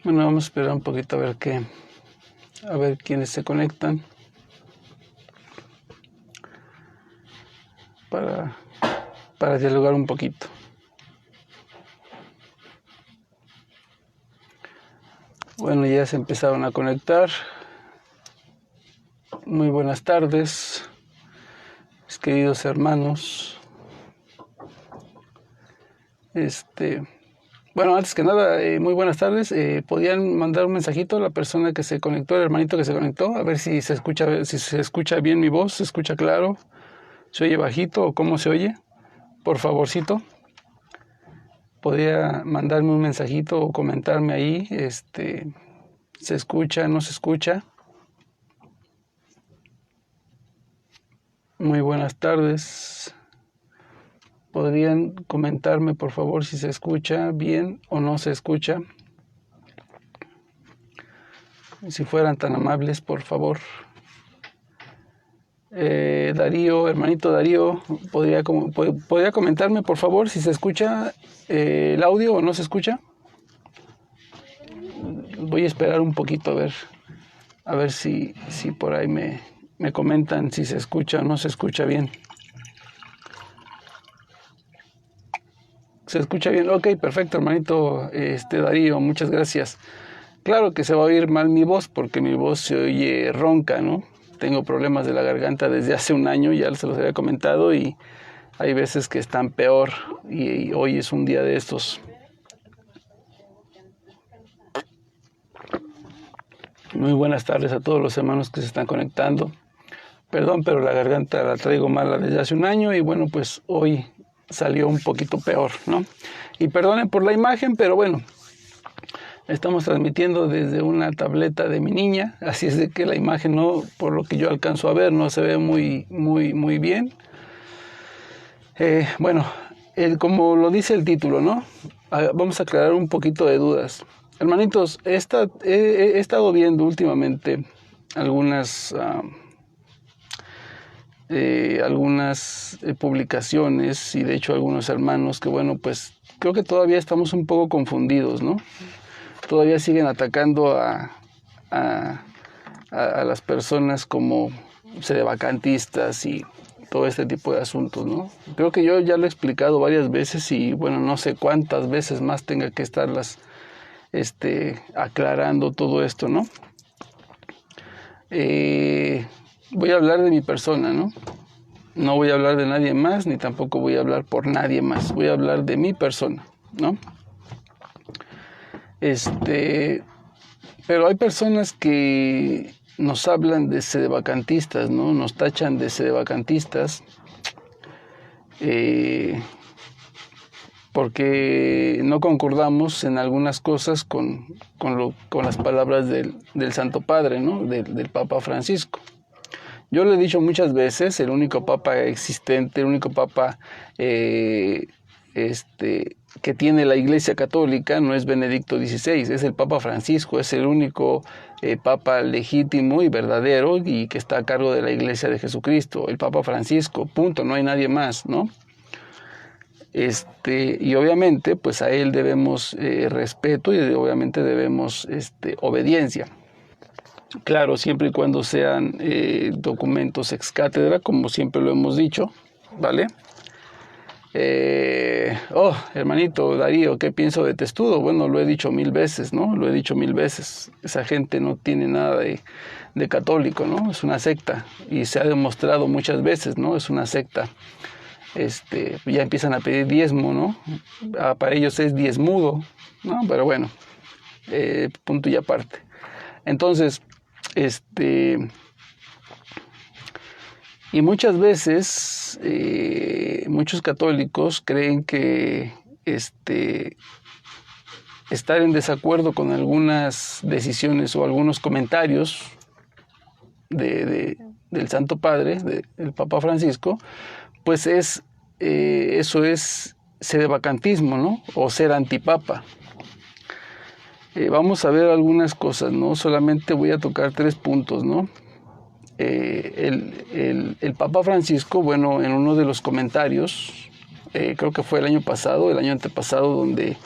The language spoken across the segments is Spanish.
Bueno, vamos a esperar un poquito a ver quiénes se conectan para dialogar un poquito. Bueno, ya se empezaron a conectar. Muy buenas tardes, mis queridos hermanos. Bueno, antes que nada, muy buenas tardes. ¿Podían mandar un mensajito a la persona que se conectó, el hermanito que se conectó? A ver si se escucha bien mi voz, se escucha claro, se oye bajito o cómo se oye. Por favorcito, podría mandarme un mensajito o comentarme ahí, ¿se escucha, no se escucha? Muy buenas tardes. ¿Podrían comentarme, por favor, si se escucha bien o no se escucha? Si fueran tan amables, por favor. Darío, hermanito Darío, ¿podría comentarme, por favor, si se escucha el audio o no se escucha? Voy a esperar un poquito a ver si por ahí me comentan si se escucha o no se escucha bien. ¿Se escucha bien? Ok, perfecto, hermanito Darío, muchas gracias. Claro que se va a oír mal mi voz porque mi voz se oye ronca, ¿no? Tengo problemas de la garganta desde hace un año, ya se los había comentado, y hay veces que están peor, y hoy es un día de estos. Muy buenas tardes a todos los hermanos que se están conectando. Perdón, pero la garganta la traigo mala desde hace un año y bueno, pues hoy salió un poquito peor, ¿no? Y perdonen por la imagen, pero bueno, estamos transmitiendo desde una tableta de mi niña, así es de que la imagen, no, por lo que yo alcanzo a ver, no se ve muy bien. Bueno, como lo dice el título, ¿no? Vamos a aclarar un poquito de dudas. Hermanitos, he estado viendo últimamente algunas publicaciones y de hecho algunos hermanos que, bueno, pues creo que todavía estamos un poco confundidos, ¿no? Todavía siguen atacando a las personas como sedevacantistas y todo este tipo de asuntos, ¿no? Creo que yo ya lo he explicado varias veces y, bueno, no sé cuántas veces más tenga que estarlas aclarando todo esto, ¿no? Voy a hablar de mi persona, ¿no? No voy a hablar de nadie más, ni tampoco voy a hablar por nadie más. Voy a hablar de mi persona, ¿no? Pero hay personas que nos hablan de sedevacantistas, ¿no? Nos tachan de sedevacantistas porque no concordamos en algunas cosas con las palabras del Santo Padre, ¿no? Del Papa Francisco. Yo lo he dicho muchas veces, el único Papa existente, el único Papa que tiene la Iglesia Católica no es Benedicto XVI, es el Papa Francisco, es el único Papa legítimo y verdadero y que está a cargo de la Iglesia de Jesucristo, el Papa Francisco, punto, no hay nadie más, ¿no? Y obviamente, pues a él debemos respeto y obviamente debemos obediencia. Claro, siempre y cuando sean documentos ex cátedra, como siempre lo hemos dicho, ¿vale? Hermanito Darío, ¿qué pienso de Testudo? Bueno, lo he dicho 1000 veces, ¿no? Lo he dicho 1000 veces. Esa gente no tiene nada de católico, ¿no? Es una secta y se ha demostrado muchas veces, ¿no? Es una secta. Ya empiezan a pedir diezmo, ¿no? Para ellos es diezmudo, ¿no? Pero bueno, punto y aparte. Entonces, y muchas veces muchos católicos creen que estar en desacuerdo con algunas decisiones o algunos comentarios del Santo Padre, del Papa Francisco, pues eso es sedevacantismo, ¿no? O ser antipapa. Vamos a ver algunas cosas, ¿no? Solamente voy a tocar 3 puntos, ¿no? El Papa Francisco, bueno, en uno de los comentarios, creo que fue el año pasado, el año antepasado, donde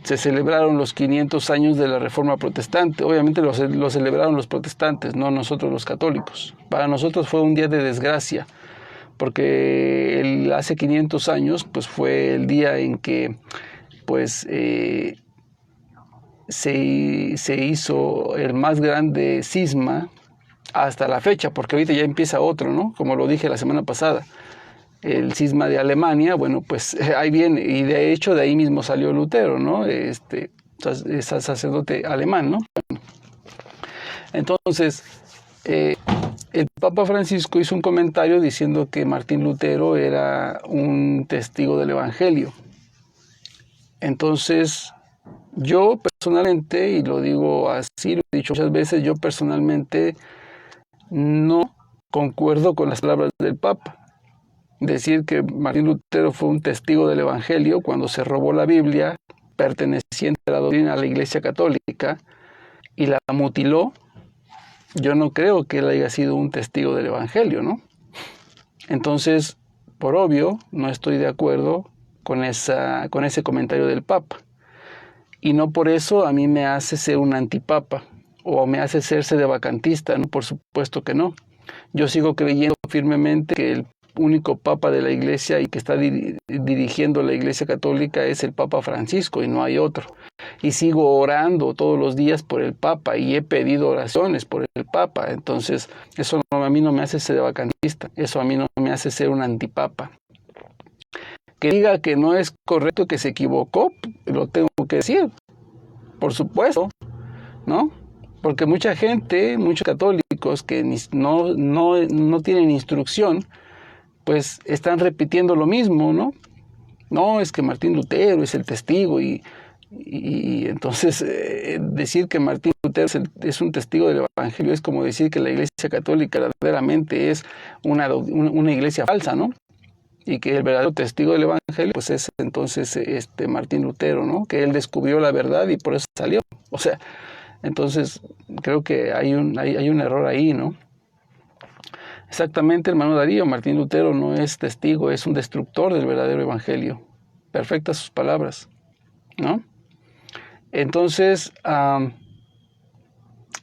se celebraron los 500 años de la Reforma Protestante. Obviamente lo celebraron los protestantes, no nosotros los católicos. Para nosotros fue un día de desgracia, porque hace 500 años pues, fue el día en que pues, se hizo el más grande cisma hasta la fecha, porque ahorita ya empieza otro, ¿no? Como lo dije la semana pasada. El cisma de Alemania, bueno, pues ahí viene, y de hecho de ahí mismo salió Lutero, ¿no? Sacerdote alemán, ¿no? Entonces, el Papa Francisco hizo un comentario diciendo que Martín Lutero era un testigo del Evangelio. Entonces, yo personalmente, y lo digo así, lo he dicho muchas veces, yo personalmente no concuerdo con las palabras del Papa. Decir que Martín Lutero fue un testigo del Evangelio cuando se robó la Biblia perteneciente a la doctrina de la Iglesia Católica y la mutiló, yo no creo que él haya sido un testigo del Evangelio, ¿no? Entonces, por obvio, no estoy de acuerdo con ese comentario del Papa. Y no por eso a mí me hace ser un antipapa o me hace ser sedevacantista, ¿no? Por supuesto que no. Yo sigo creyendo firmemente que el único papa de la iglesia y que está dirigiendo la iglesia católica es el Papa Francisco y no hay otro. Y sigo orando todos los días por el Papa y he pedido oraciones por el Papa. Entonces, eso a mí no me hace ser vacantista, eso a mí no me hace ser un antipapa. Que diga que no es correcto, que se equivocó, lo tengo que decir, por supuesto, ¿no? Porque mucha gente, muchos católicos que no tienen instrucción, pues están repitiendo lo mismo, ¿no? No, es que Martín Lutero es el testigo y entonces decir que Martín Lutero es un testigo del Evangelio es como decir que la Iglesia Católica verdaderamente es una iglesia falsa, ¿no? Y que el verdadero testigo del Evangelio pues es entonces Martín Lutero, ¿no? Que él descubrió la verdad y por eso salió. O sea, entonces creo que hay un error ahí, ¿no? Exactamente, hermano Darío, Martín Lutero no es testigo, es un destructor del verdadero evangelio. Perfectas sus palabras, ¿no? Entonces,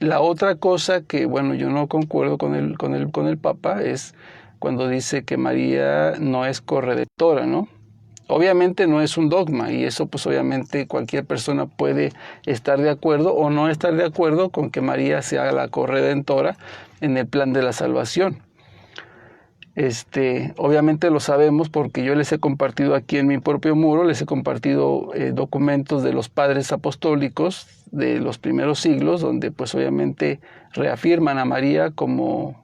la otra cosa que, bueno, yo no concuerdo con el Papa es cuando dice que María no es corredentora, ¿no? Obviamente no es un dogma y eso pues obviamente cualquier persona puede estar de acuerdo o no estar de acuerdo con que María sea la corredentora en el plan de la salvación. Obviamente lo sabemos porque yo les he compartido aquí en mi propio muro, les he compartido documentos de los padres apostólicos de los primeros siglos, donde pues obviamente reafirman a María como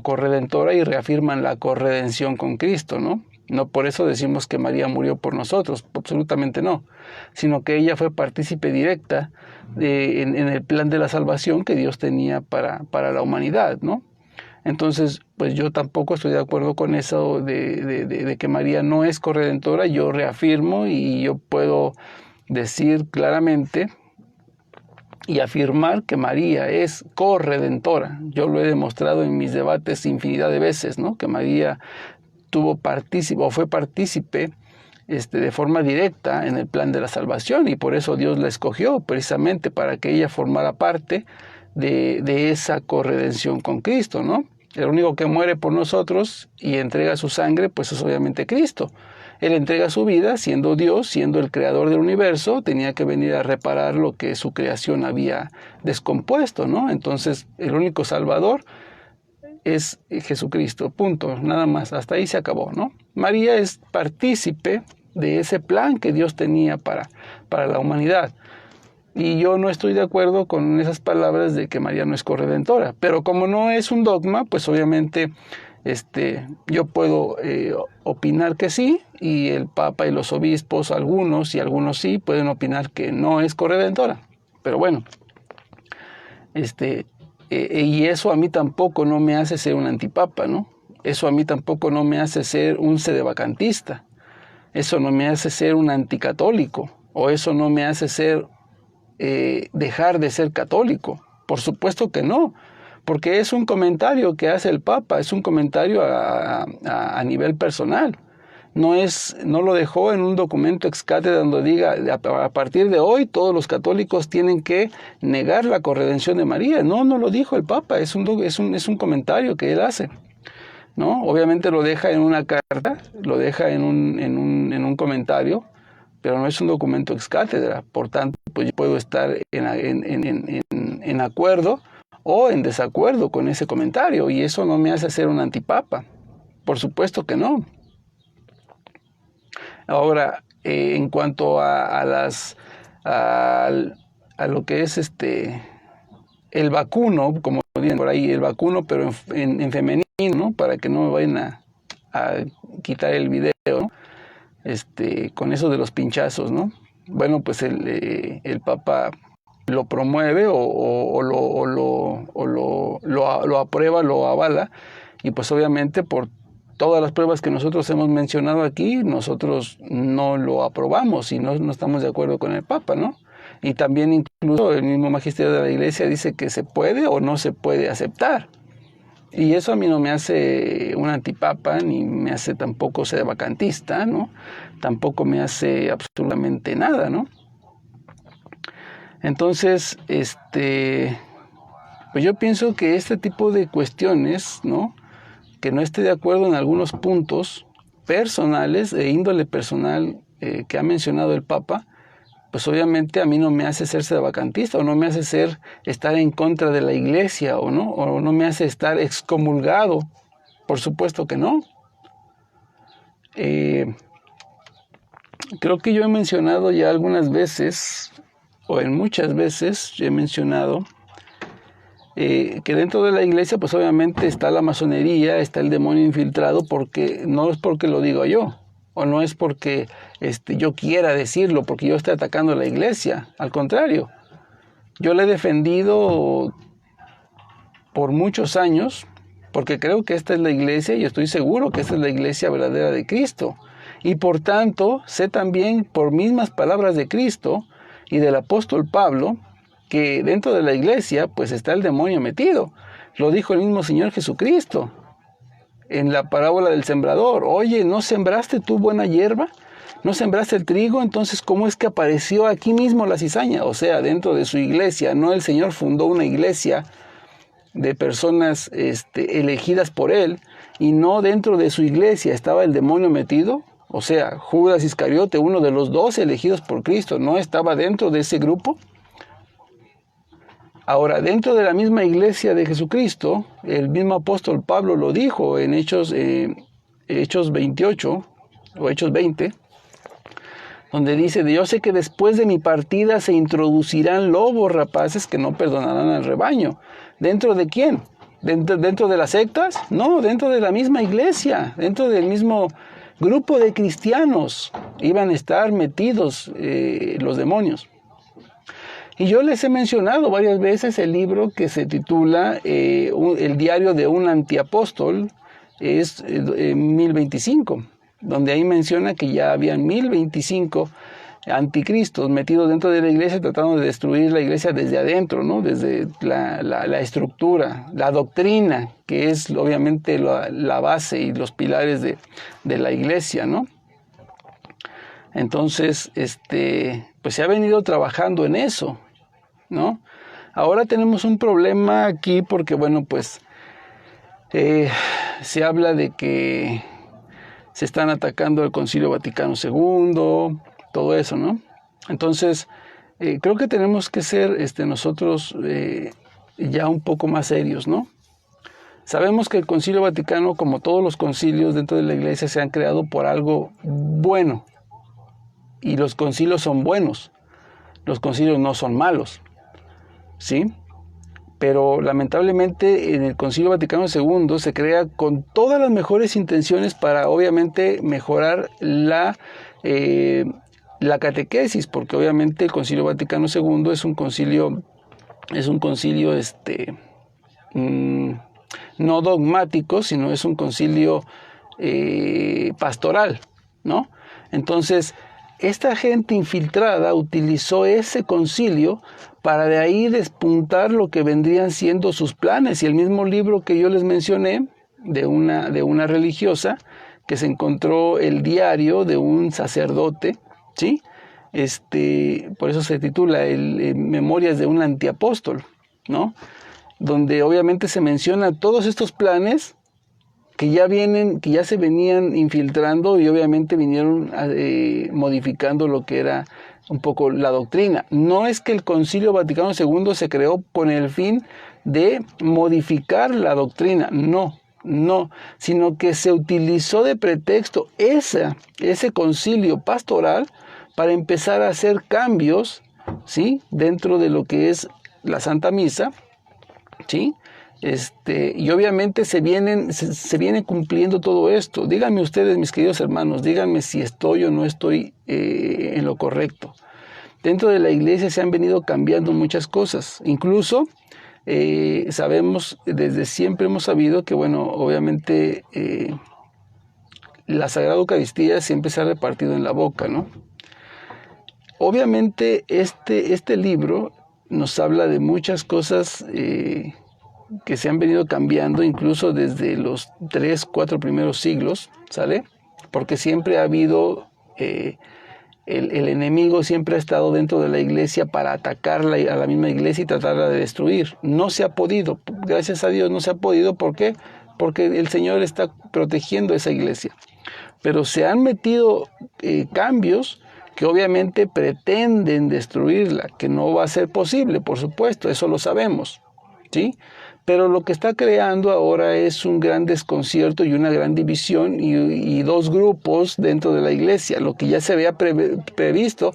corredentora y reafirman la corredención con Cristo, ¿no? No por eso decimos que María murió por nosotros, absolutamente no, sino que ella fue partícipe directa en el plan de la salvación que Dios tenía para la humanidad, ¿no? Entonces, pues yo tampoco estoy de acuerdo con eso de que María no es corredentora. Yo reafirmo y yo puedo decir claramente y afirmar que María es corredentora. Yo lo he demostrado en mis debates infinidad de veces, ¿no? Que María fue partícipe de forma directa en el plan de la salvación y por eso Dios la escogió precisamente para que ella formara parte de esa corredención con Cristo, ¿no? El único que muere por nosotros y entrega su sangre, pues es obviamente Cristo. Él entrega su vida, siendo Dios, siendo el creador del universo, tenía que venir a reparar lo que su creación había descompuesto, ¿no? Entonces, el único salvador es Jesucristo, punto, nada más, hasta ahí se acabó, ¿no? María es partícipe de ese plan que Dios tenía para la humanidad. Y yo no estoy de acuerdo con esas palabras de que María no es corredentora. Pero como no es un dogma, pues obviamente yo puedo opinar que sí, y el Papa y los obispos, algunos sí, pueden opinar que no es corredentora. Pero bueno, y eso a mí tampoco no me hace ser un antipapa, ¿no? Eso a mí tampoco no me hace ser un sedevacantista. Eso no me hace ser un anticatólico. ¿O eso no me hace dejar de ser católico? Por supuesto que no, porque es un comentario que hace el Papa, es un comentario a nivel personal. No lo dejó en un documento ex cátedra donde diga, a partir de hoy todos los católicos tienen que negar la corredención de María. No lo dijo el Papa, es un comentario que él hace, ¿no? Obviamente lo deja en una carta, lo deja en un comentario, pero no es un documento ex cátedra. Por tanto, pues yo puedo estar en acuerdo o en desacuerdo con ese comentario, y eso no me hace ser un antipapa. Por supuesto que no. Ahora, en cuanto a lo que es el vacuno, como dicen por ahí, el vacuno, pero en femenino, ¿no? Para que no me vayan a quitar el video, ¿no? Con eso de los pinchazos, ¿no? Bueno, pues el Papa lo promueve o lo aprueba, lo avala, y pues obviamente por todas las pruebas que nosotros hemos mencionado aquí, nosotros no lo aprobamos y no estamos de acuerdo con el Papa, ¿no? Y también incluso el mismo magisterio de la Iglesia dice que se puede o no se puede aceptar. Y eso a mí no me hace un antipapa, ni me hace tampoco ser vacantista, ¿no? Tampoco me hace absolutamente nada, ¿no? Entonces, pues yo pienso que este tipo de cuestiones, ¿no? Que no esté de acuerdo en algunos puntos personales, de índole personal, que ha mencionado el Papa, pues obviamente a mí no me hace ser vacantista, o no me hace estar en contra de la Iglesia, o no me hace estar excomulgado. Por supuesto que no. Creo que yo he mencionado ya algunas veces, o en muchas veces he mencionado, que dentro de la Iglesia pues obviamente está la masonería, está el demonio infiltrado, porque no es porque lo digo yo, o no es porque yo quiera decirlo, porque yo esté atacando a la Iglesia. Al contrario, yo la he defendido por muchos años, porque creo que esta es la Iglesia, y estoy seguro que esta es la Iglesia verdadera de Cristo. Y por tanto, sé también por mismas palabras de Cristo y del apóstol Pablo, que dentro de la Iglesia pues está el demonio metido. Lo dijo el mismo Señor Jesucristo en la parábola del sembrador. Oye, ¿no sembraste tú buena hierba? ¿No sembraste el trigo? Entonces, ¿cómo es que apareció aquí mismo la cizaña? O sea, dentro de su iglesia. No, el Señor fundó una iglesia de personas elegidas por Él, y no dentro de su iglesia estaba el demonio metido. O sea, Judas Iscariote, uno de los 12 elegidos por Cristo, ¿no estaba dentro de ese grupo? Ahora, dentro de la misma iglesia de Jesucristo, el mismo apóstol Pablo lo dijo en Hechos 28 o Hechos 20, donde dice: yo sé que después de mi partida se introducirán lobos rapaces que no perdonarán al rebaño. ¿Dentro de quién? ¿Dentro de las sectas? No, dentro de la misma iglesia, dentro del mismo grupo de cristianos iban a estar metidos los demonios. Y yo les he mencionado varias veces el libro que se titula El diario de un antiapóstol, es 1025, donde ahí menciona que ya habían 1025 anticristos metidos dentro de la iglesia, tratando de destruir la iglesia desde adentro, ¿no? Desde la estructura, la doctrina, que es obviamente la base y los pilares de la iglesia, ¿no? Entonces, pues se ha venido trabajando en eso, ¿no? Ahora tenemos un problema aquí porque, bueno, pues se habla de que se están atacando al Concilio Vaticano II, todo eso, ¿no? Entonces, creo que tenemos que ser nosotros ya un poco más serios, ¿no? Sabemos que el Concilio Vaticano, como todos los concilios dentro de la Iglesia, se han creado por algo bueno, y los concilios son buenos, los concilios no son malos, ¿sí? Pero lamentablemente en el Concilio Vaticano II se crea con todas las mejores intenciones para obviamente mejorar la catequesis, porque obviamente el Concilio Vaticano II es un concilio no dogmático, sino es un concilio pastoral, ¿no? Entonces, esta gente infiltrada utilizó ese concilio para de ahí despuntar lo que vendrían siendo sus planes. Y el mismo libro que yo les mencioné, de una religiosa, que se encontró el diario de un sacerdote, ¿sí? Por eso se titula Memorias de un antiapóstol, ¿no? Donde obviamente se menciona todos estos planes que ya se venían infiltrando y obviamente vinieron modificando lo que era un poco la doctrina. No es que el Concilio Vaticano II se creó con el fin de modificar la doctrina, no, sino que se utilizó de pretexto ese concilio pastoral para empezar a hacer cambios, ¿sí? Dentro de lo que es la Santa Misa, ¿sí? Y obviamente se viene cumpliendo todo esto. Díganme ustedes, mis queridos hermanos, díganme si estoy o no estoy en lo correcto. Dentro de la iglesia se han venido cambiando muchas cosas. Incluso sabemos, desde siempre hemos sabido que, bueno, obviamente la Sagrada Eucaristía siempre se ha repartido en la boca, ¿no? Obviamente este libro nos habla de muchas cosas que se han venido cambiando incluso desde los 3, 4 primeros siglos, ¿sale? Porque siempre ha habido, el enemigo siempre ha estado dentro de la iglesia para atacarla a la misma iglesia y tratarla de destruir. No se ha podido, gracias a Dios no se ha podido. ¿Por qué? Porque el Señor está protegiendo esa iglesia. Pero se han metido cambios que obviamente pretenden destruirla, que no va a ser posible, por supuesto, eso lo sabemos, ¿sí? Pero lo que está creando ahora es un gran desconcierto y una gran división y dos grupos dentro de la iglesia, lo que ya se había previsto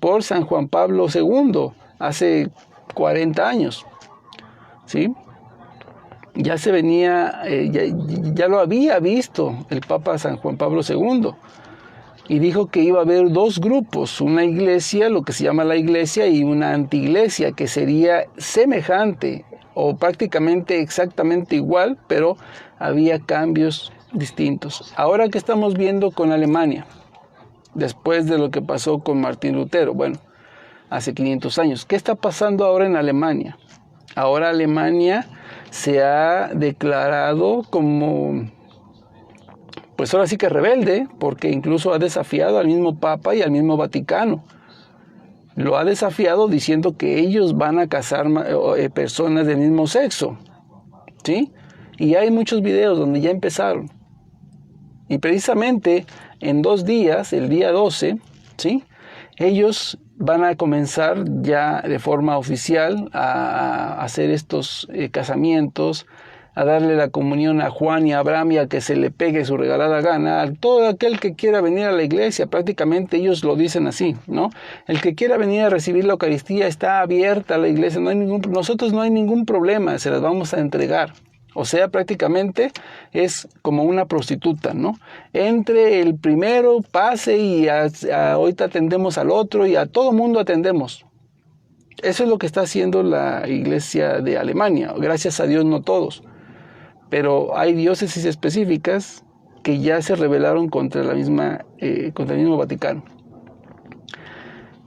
por San Juan Pablo II hace 40 años, ¿sí? Ya se venía, ya lo había visto el Papa San Juan Pablo II y dijo que iba a haber dos grupos, una iglesia, lo que se llama la iglesia, y una antiiglesia, que sería semejante o prácticamente exactamente igual, pero había cambios distintos. Ahora, ¿qué estamos viendo con Alemania? Después de lo que pasó con Martín Lutero, bueno, hace 500 años. ¿Qué está pasando ahora en Alemania? Ahora Alemania se ha declarado como, pues ahora sí que rebelde, porque incluso ha desafiado al mismo Papa y al mismo Vaticano. Lo ha desafiado diciendo que ellos van a casar personas del mismo sexo, ¿sí? Y hay muchos videos donde ya empezaron. Y precisamente en 2 días, el día 12, ¿sí? Ellos van a comenzar ya de forma oficial a hacer estos casamientos, a darle la comunión a Juan y a Abraham y a que se le pegue su regalada gana, a todo aquel que quiera venir a la iglesia. Prácticamente ellos lo dicen así, ¿no? El que quiera venir a recibir la Eucaristía, está abierta a la iglesia, nosotros no hay ningún problema, se las vamos a entregar. O sea, prácticamente es como una prostituta, ¿no? Entre el primero, pase y ahorita atendemos al otro y a todo mundo atendemos. Eso es lo que está haciendo la iglesia de Alemania. Gracias a Dios no todos. Pero hay diócesis específicas que ya se rebelaron contra el mismo Vaticano.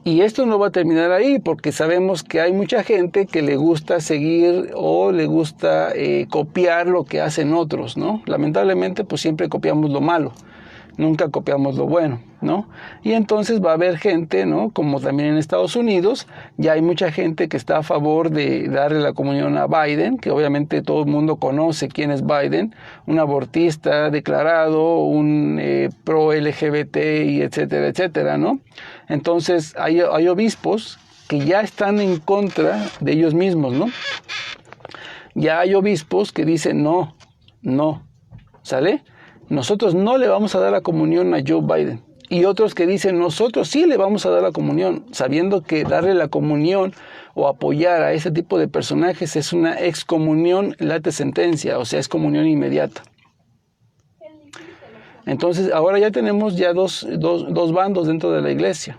Y esto no va a terminar ahí, porque sabemos que hay mucha gente que le gusta seguir o le gusta copiar lo que hacen otros, ¿no? Lamentablemente, pues siempre copiamos lo malo, nunca copiamos lo bueno, ¿no? Y entonces va a haber gente, ¿no? Como también en Estados Unidos, ya hay mucha gente que está a favor de darle la comunión a Biden, que obviamente todo el mundo conoce quién es Biden, un abortista declarado, un pro LGBT y etcétera, etcétera, ¿no? Entonces hay obispos que ya están en contra de ellos mismos, ¿no? Ya hay obispos que dicen no, ¿sale? Nosotros no le vamos a dar la comunión a Joe Biden. Y otros que dicen, nosotros sí le vamos a dar la comunión, sabiendo que darle la comunión o apoyar a ese tipo de personajes es una excomunión late sentencia, o sea, es comunión inmediata. Entonces, ahora ya tenemos ya dos bandos dentro de la iglesia.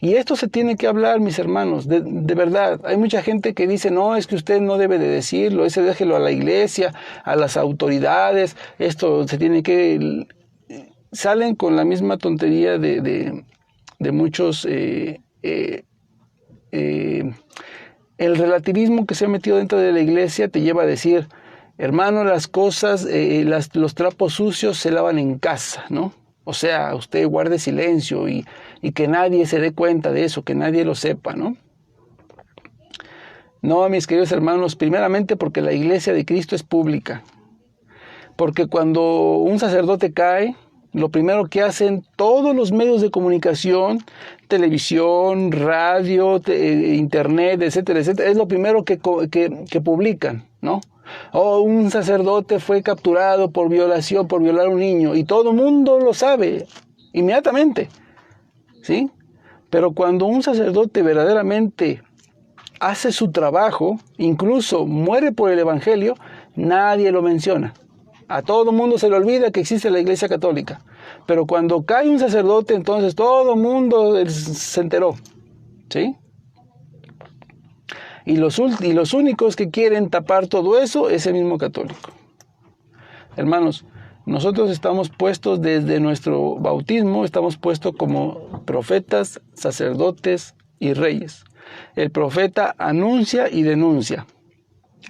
Y esto se tiene que hablar, mis hermanos, de verdad. Hay mucha gente que dice, no, es que usted no debe de decirlo, ese déjelo a la iglesia, a las autoridades, esto se tiene que... Salen con la misma tontería de el relativismo que se ha metido dentro de la iglesia te lleva a decir, hermano, las cosas, los trapos sucios se lavan en casa, ¿no? O sea, usted guarde silencio y que nadie se dé cuenta de eso, que nadie lo sepa, ¿no? No, mis queridos hermanos, primeramente porque la iglesia de Cristo es pública. Porque cuando un sacerdote cae, lo primero que hacen todos los medios de comunicación, televisión, radio, internet, etcétera, etcétera, es lo primero que publican, ¿no? O un sacerdote fue capturado por violación, por violar a un niño, y todo el mundo lo sabe inmediatamente, ¿sí? Pero cuando un sacerdote verdaderamente hace su trabajo, incluso muere por el evangelio, nadie lo menciona. A todo el mundo se le olvida que existe la Iglesia Católica. Pero cuando cae un sacerdote, entonces todo el mundo se enteró, ¿sí? Y los únicos que quieren tapar todo eso es el mismo católico. Hermanos, nosotros estamos puestos desde nuestro bautismo, estamos puestos como profetas, sacerdotes y reyes. El profeta anuncia y denuncia.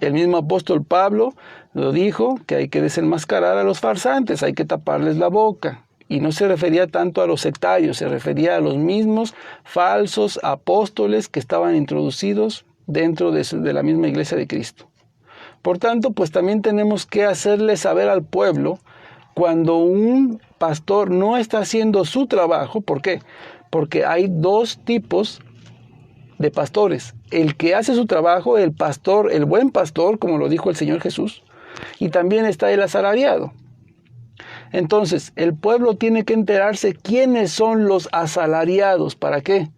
El mismo apóstol Pablo lo dijo, que hay que desenmascarar a los farsantes, hay que taparles la boca. Y no se refería tanto a los sectarios, se refería a los mismos falsos apóstoles que estaban introducidos dentro de la misma iglesia de Cristo. Por tanto, pues también tenemos que hacerle saber al pueblo cuando un pastor no está haciendo su trabajo. ¿Por qué? Porque hay dos tipos de pastores: el que hace su trabajo, el pastor, el buen pastor, como lo dijo el Señor Jesús, y también está el asalariado. Entonces, el pueblo tiene que enterarse quiénes son los asalariados. ¿Para qué?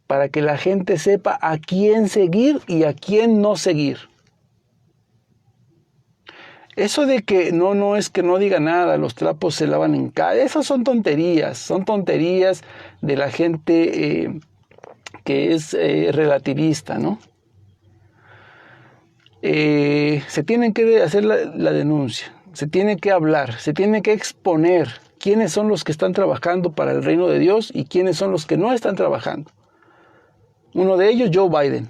Para que la gente sepa a quién seguir y a quién no seguir. Eso de que no es que no diga nada, los trapos se lavan en casa, esas son tonterías de la gente que es relativista, ¿no? Se tienen que hacer la denuncia, se tiene que hablar, se tiene que exponer quiénes son los que están trabajando para el reino de Dios y quiénes son los que no están trabajando. Uno de ellos, Joe Biden.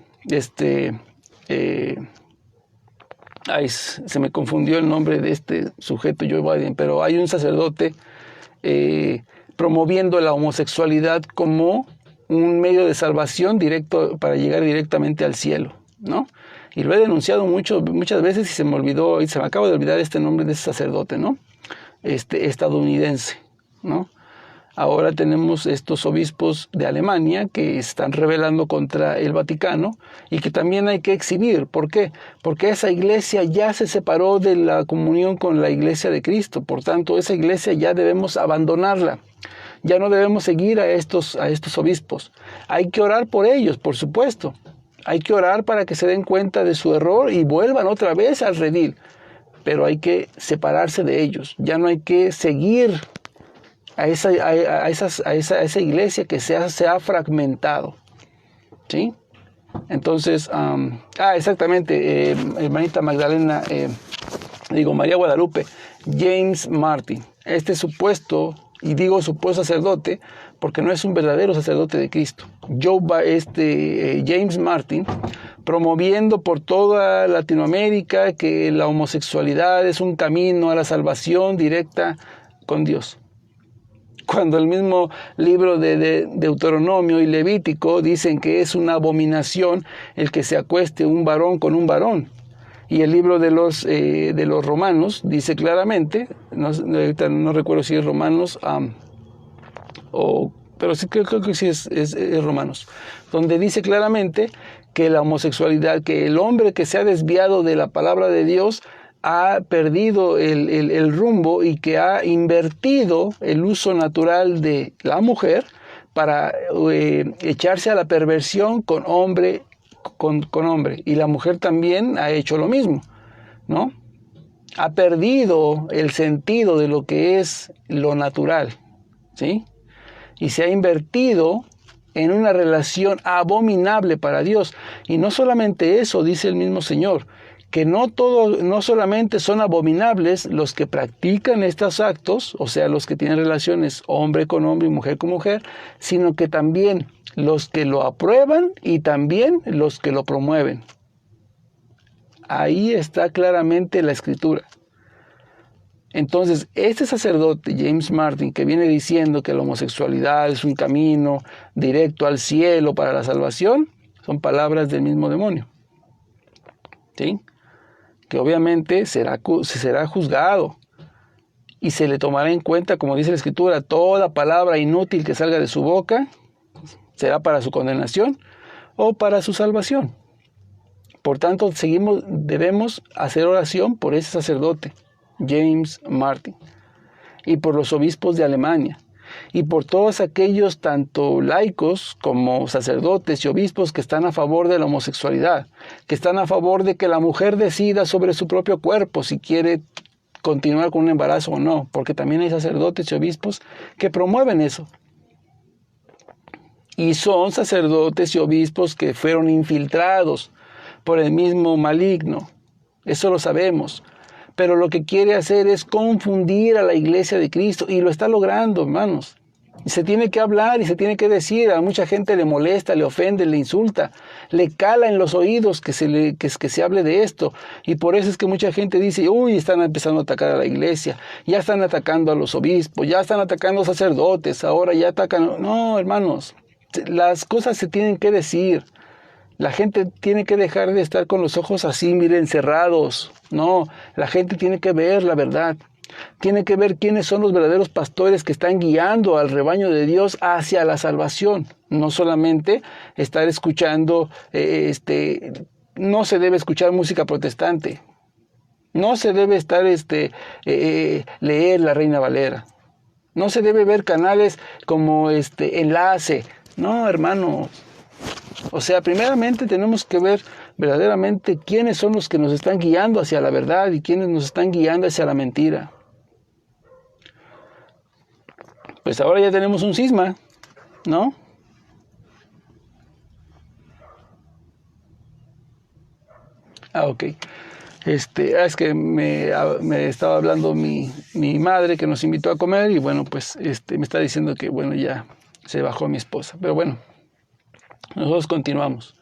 Se me confundió el nombre de este sujeto, Joe Biden, pero hay un sacerdote promoviendo la homosexualidad como un medio de salvación directo para llegar directamente al cielo, ¿no? Y lo he denunciado muchas veces y se me acaba de olvidar este nombre de ese sacerdote, ¿no? Estadounidense, ¿no? Ahora tenemos estos obispos de Alemania que están rebelando contra el Vaticano y que también hay que exhibir. ¿Por qué? Porque esa iglesia ya se separó de la comunión con la iglesia de Cristo. Por tanto, esa iglesia ya debemos abandonarla. Ya no debemos seguir a estos obispos. Hay que orar por ellos, por supuesto. Hay que orar para que se den cuenta de su error y vuelvan otra vez al redil. Pero hay que separarse de ellos. Ya no hay que seguir a esa iglesia que se ha fragmentado, ¿sí? Entonces, exactamente, hermanita Magdalena, María Guadalupe, James Martin, este supuesto, y digo supuesto sacerdote, porque no es un verdadero sacerdote de Cristo. James Martin, promoviendo por toda Latinoamérica que la homosexualidad es un camino a la salvación directa con Dios. Cuando el mismo libro de Deuteronomio y Levítico dicen que es una abominación el que se acueste un varón con un varón. Y el libro de los Romanos dice claramente, no recuerdo si es Romanos, pero sí creo que sí es Romanos, donde dice claramente que la homosexualidad, que el hombre que se ha desviado de la palabra de Dios ha perdido el rumbo y que ha invertido el uso natural de la mujer para echarse a la perversión con hombre. Y la mujer también ha hecho lo mismo, ¿no? Ha perdido el sentido de lo que es lo natural, ¿sí? Y se ha invertido en una relación abominable para Dios. Y no solamente eso, dice el mismo Señor, que no solamente son abominables los que practican estos actos, o sea, los que tienen relaciones hombre con hombre y mujer con mujer, sino que también los que lo aprueban y también los que lo promueven. Ahí está claramente la Escritura. Entonces, este sacerdote, James Martin, que viene diciendo que la homosexualidad es un camino directo al cielo para la salvación, son palabras del mismo demonio. ¿Sí? Que obviamente será juzgado y se le tomará en cuenta, como dice la Escritura, toda palabra inútil que salga de su boca será para su condenación o para su salvación. Por tanto, debemos hacer oración por ese sacerdote, James Martin, y por los obispos de Alemania, y por todos aquellos tanto laicos como sacerdotes y obispos que están a favor de la homosexualidad, que están a favor de que la mujer decida sobre su propio cuerpo si quiere continuar con un embarazo o no, porque también hay sacerdotes y obispos que promueven eso. Y son sacerdotes y obispos que fueron infiltrados por el mismo maligno. Eso lo sabemos. Pero lo que quiere hacer es confundir a la iglesia de Cristo, y lo está logrando, hermanos. Y se tiene que hablar y se tiene que decir. A mucha gente le molesta, le ofende, le insulta, le cala en los oídos que se hable de esto. Y por eso es que mucha gente dice, uy, están empezando a atacar a la iglesia, ya están atacando a los obispos, ya están atacando a sacerdotes, ahora ya atacan. No, hermanos, las cosas se tienen que decir. La gente tiene que dejar de estar con los ojos así, miren, cerrados. No, la gente tiene que ver la verdad. Tiene que ver quiénes son los verdaderos pastores que están guiando al rebaño de Dios hacia la salvación. No solamente estar escuchando, no se debe escuchar música protestante. No se debe estar, leer la Reina Valera. No se debe ver canales como Enlace. No, hermano. O sea, primeramente tenemos que ver verdaderamente quiénes son los que nos están guiando hacia la verdad y quiénes nos están guiando hacia la mentira. Pues ahora ya tenemos un cisma, ¿no? Ok. Es que me estaba hablando mi madre, que nos invitó a comer, y bueno, pues me está diciendo que bueno, ya se bajó mi esposa. Pero bueno, nosotros continuamos.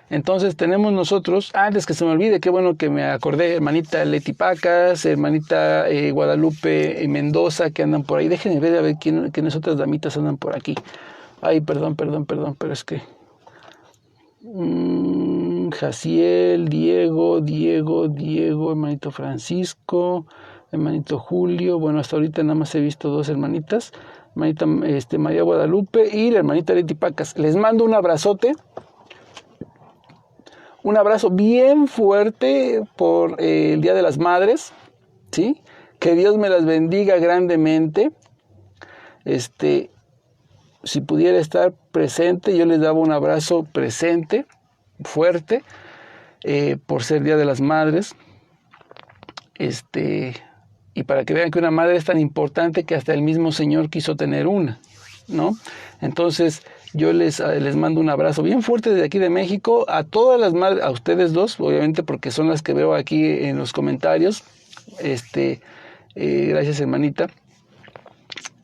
Entonces tenemos nosotros, antes que se me olvide, qué bueno que me acordé, hermanita Leti Pacas, hermanita Guadalupe Mendoza, que andan por ahí. Déjenme ver a ver quiénes otras damitas andan por aquí. Ay, perdón, pero es que... Jaciel, Diego, hermanito Francisco, hermanito Julio. Bueno, hasta ahorita nada más he visto 2 hermanitas. Hermanita María Guadalupe y la hermanita Leti Pacas. Les mando un abrazote. Un abrazo bien fuerte por el Día de las Madres, ¿sí? Que Dios me las bendiga grandemente. Si pudiera estar presente, yo les daba un abrazo presente, fuerte, por ser Día de las Madres. Y para que vean que una madre es tan importante que hasta el mismo Señor quiso tener una, ¿no? Entonces, yo les mando un abrazo bien fuerte desde aquí de México, a todas las madres, a ustedes dos, obviamente, porque son las que veo aquí en los comentarios. Gracias, hermanita.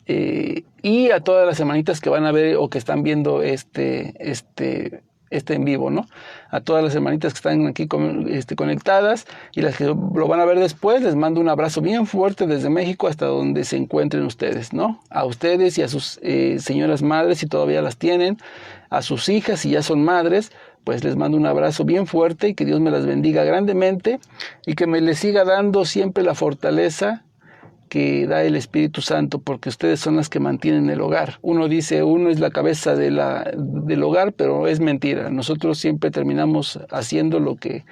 Y a todas las hermanitas que van a ver o que están viendo este en vivo, ¿no? A todas las hermanitas que están aquí conectadas y las que lo van a ver después, les mando un abrazo bien fuerte desde México hasta donde se encuentren ustedes, ¿no? A ustedes y a sus señoras madres, si todavía las tienen, a sus hijas, si ya son madres, pues les mando un abrazo bien fuerte y que Dios me las bendiga grandemente y que me les siga dando siempre la fortaleza que da el Espíritu Santo, porque ustedes son las que mantienen el hogar. Uno dice, uno es la cabeza del hogar, pero es mentira. Nosotros siempre terminamos haciendo lo que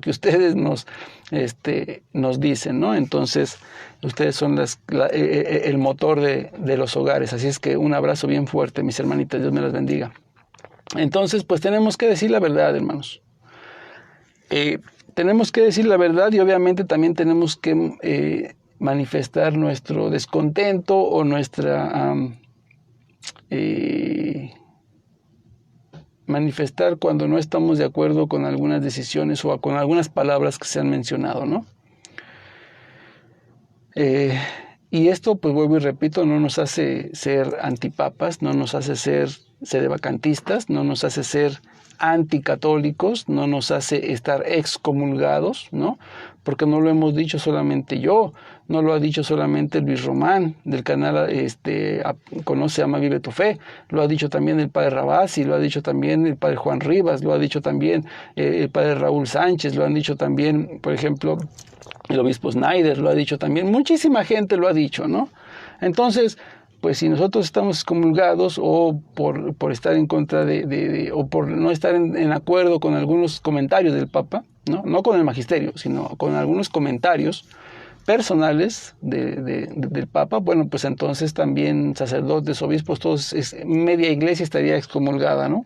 ustedes nos dicen, ¿no? Entonces, ustedes son el motor de los hogares. Así es que un abrazo bien fuerte, mis hermanitas. Dios me las bendiga. Entonces, pues tenemos que decir la verdad, hermanos. Tenemos que decir la verdad y obviamente también tenemos que manifestar nuestro descontento o nuestra manifestar cuando no estamos de acuerdo con algunas decisiones o con algunas palabras que se han mencionado, ¿no? Y esto, pues vuelvo y repito, no nos hace ser antipapas, no nos hace ser sedevacantistas, no nos hace ser anticatólicos, no nos hace estar excomulgados, ¿no? Porque no lo hemos dicho solamente yo, no lo ha dicho solamente Luis Román del canal Conoce, Ama, Vive tu Fe, lo ha dicho también el padre Rabasi, lo ha dicho también el padre Juan Rivas, lo ha dicho también el padre Raúl Sánchez, lo han dicho también, por ejemplo, el obispo Snyder, lo ha dicho también, muchísima gente lo ha dicho, ¿no? Entonces, pues si nosotros estamos excomulgados o por estar en contra o por no estar en acuerdo con algunos comentarios del Papa, no con el magisterio, sino con algunos comentarios personales del Papa, bueno, pues entonces también sacerdotes, obispos, todos, media iglesia estaría excomulgada, ¿no?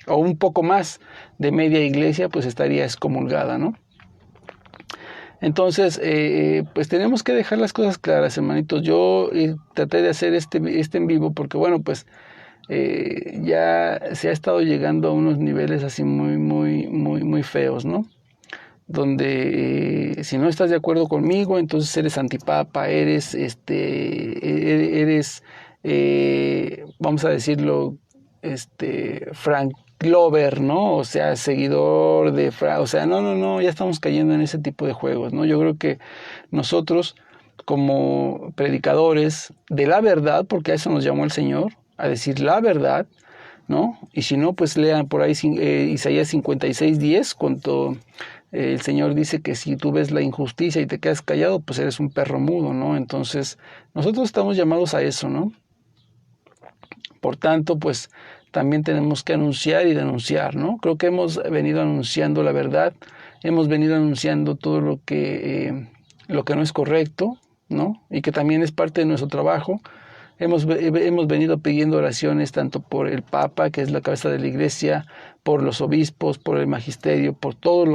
O un poco más de media iglesia, pues estaría excomulgada, ¿no? Entonces, pues tenemos que dejar las cosas claras, hermanitos. Yo traté de hacer este en vivo porque, bueno, pues ya se ha estado llegando a unos niveles así muy feos, ¿no? Donde si no estás de acuerdo conmigo, entonces eres antipapa, eres, vamos a decirlo, Frank Glover, ¿no? O sea, seguidor de o sea, no, ya estamos cayendo en ese tipo de juegos, ¿no? Yo creo que nosotros, como predicadores de la verdad, porque a eso nos llamó el Señor, a decir la verdad, ¿no? Y si no, pues lean por ahí Isaías 56:10, cuando el Señor dice que si tú ves la injusticia y te quedas callado, pues eres un perro mudo, ¿no? Entonces, nosotros estamos llamados a eso, ¿no? Por tanto, pues también tenemos que anunciar y denunciar, ¿no? Creo que hemos venido anunciando la verdad, hemos venido anunciando todo lo que no es correcto, ¿no? Y que también es parte de nuestro trabajo. Hemos venido pidiendo oraciones tanto por el Papa, que es la cabeza de la Iglesia, por los obispos, por el magisterio, por toda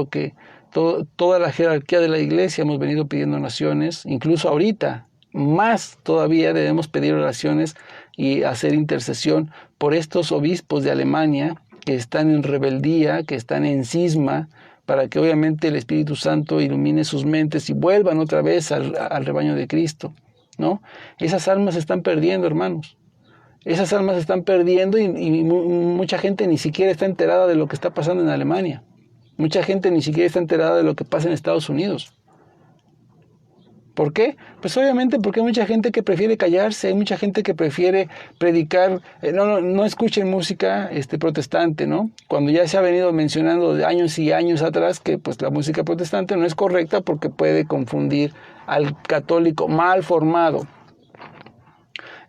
la jerarquía de la Iglesia. Hemos venido pidiendo oraciones, incluso ahorita, más todavía debemos pedir oraciones y hacer intercesión por estos obispos de Alemania que están en rebeldía, que están en cisma, para que obviamente el Espíritu Santo ilumine sus mentes y vuelvan otra vez al rebaño de Cristo, ¿no? Esas almas se están perdiendo, hermanos. Esas almas se están perdiendo y mucha gente ni siquiera está enterada de lo que está pasando en Alemania. Mucha gente ni siquiera está enterada de lo que pasa en Estados Unidos. ¿Por qué? Pues obviamente porque hay mucha gente que prefiere callarse, hay mucha gente que prefiere predicar, no escuchen música protestante, ¿no? Cuando ya se ha venido mencionando de años y años atrás que pues la música protestante no es correcta porque puede confundir al católico mal formado.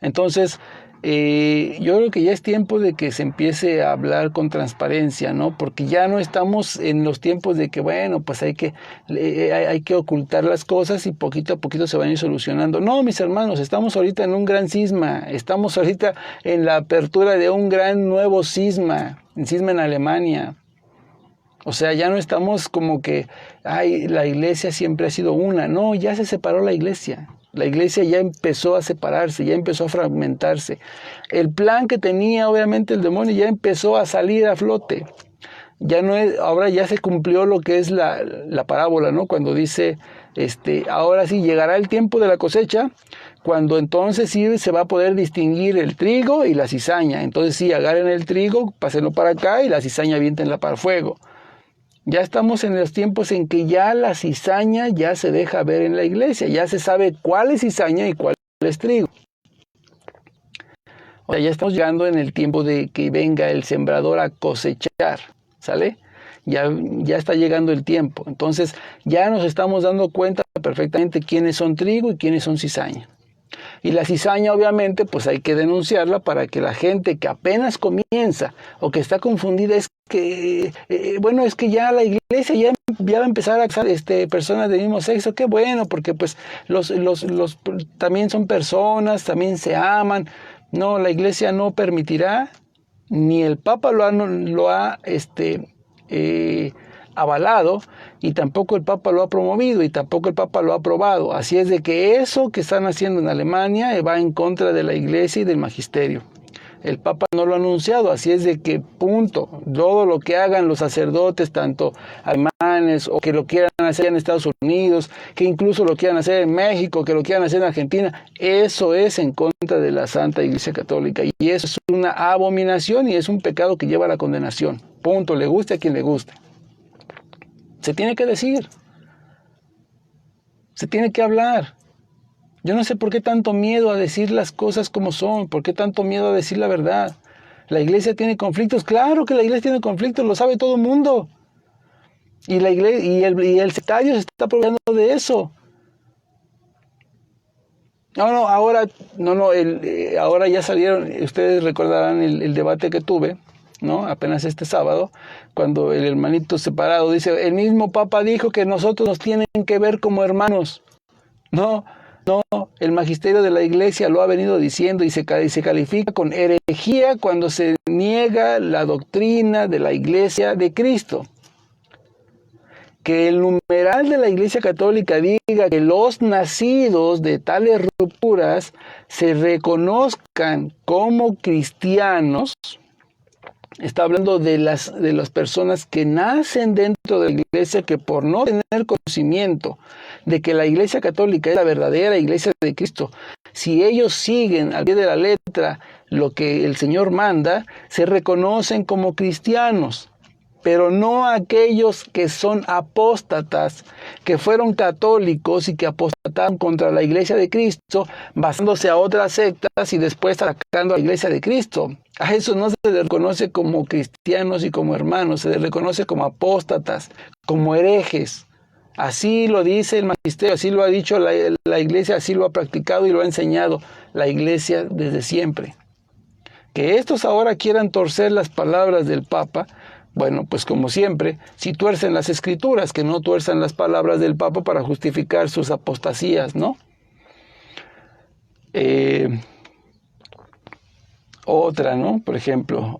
Entonces, yo creo que ya es tiempo de que se empiece a hablar con transparencia, ¿no? Porque ya no estamos en los tiempos de que, bueno, pues hay que ocultar las cosas y poquito a poquito se van a ir solucionando. No, mis hermanos, estamos ahorita en un gran cisma, estamos ahorita en la apertura de un gran nuevo cisma en Alemania. O sea, ya no estamos como que, la iglesia siempre ha sido una. No, ya se separó la iglesia. La iglesia ya empezó a separarse, ya empezó a fragmentarse. El plan que tenía obviamente el demonio ya empezó a salir a flote. Ahora ya se cumplió lo que es la parábola, ¿no? Cuando dice, ahora sí llegará el tiempo de la cosecha, cuando entonces sí se va a poder distinguir el trigo y la cizaña. Entonces sí, agarren el trigo, pásenlo para acá y la cizaña aviéntenla para el fuego. Ya estamos en los tiempos en que ya la cizaña ya se deja ver en la iglesia, ya se sabe cuál es cizaña y cuál es trigo. O sea, ya estamos llegando en el tiempo de que venga el sembrador a cosechar, ¿sale? Ya está llegando el tiempo. Entonces ya nos estamos dando cuenta perfectamente quiénes son trigo y quiénes son cizaña. Y la cizaña, obviamente, pues hay que denunciarla para que la gente que apenas comienza o que está confundida es que ya la iglesia ya va a empezar a casar personas del mismo sexo. Qué bueno, porque pues los también son personas, también se aman. No, la iglesia no permitirá, ni el Papa lo ha avalado, y tampoco el Papa lo ha promovido, y tampoco el Papa lo ha aprobado. Así es de que eso que están haciendo en Alemania va en contra de la iglesia y del magisterio. El Papa no lo ha anunciado, así es de que punto, todo lo que hagan los sacerdotes, tanto alemanes o que lo quieran hacer en Estados Unidos, que incluso lo quieran hacer en México, que lo quieran hacer en Argentina, eso es en contra de la Santa Iglesia Católica y eso es una abominación y es un pecado que lleva a la condenación. Punto, le guste a quien le guste. Se tiene que decir, se tiene que hablar. Yo no sé por qué tanto miedo a decir las cosas como son, por qué tanto miedo a decir la verdad. La iglesia tiene conflictos, claro que la iglesia tiene conflictos, lo sabe todo el mundo. Y la iglesia, y el sectario se está aprovechando de eso. Ahora ya salieron, ustedes recordarán el debate que tuve, ¿no? Apenas este sábado, cuando el hermanito separado dice, el mismo Papa dijo que nosotros nos tienen que ver como hermanos. No, el magisterio de la iglesia lo ha venido diciendo y se califica con herejía cuando se niega la doctrina de la iglesia de Cristo. Que el numeral de la iglesia católica diga que los nacidos de tales rupturas se reconozcan como cristianos, está hablando de las personas que nacen dentro de la iglesia, que por no tener conocimiento de que la iglesia católica es la verdadera iglesia de Cristo, si ellos siguen al pie de la letra lo que el Señor manda, se reconocen como cristianos. Pero no aquellos que son apóstatas, que fueron católicos y que apostataron contra la iglesia de Cristo, basándose a otras sectas y después atacando a la iglesia de Cristo. A eso no se les reconoce como cristianos y como hermanos, se les reconoce como apóstatas, como herejes. Así lo dice el magisterio, así lo ha dicho la iglesia, así lo ha practicado y lo ha enseñado la iglesia desde siempre. Que estos ahora quieran torcer las palabras del Papa, bueno, pues como siempre, si tuercen las escrituras, que no tuerzan las palabras del Papa para justificar sus apostasías, ¿no? Otra, ¿no? Por ejemplo,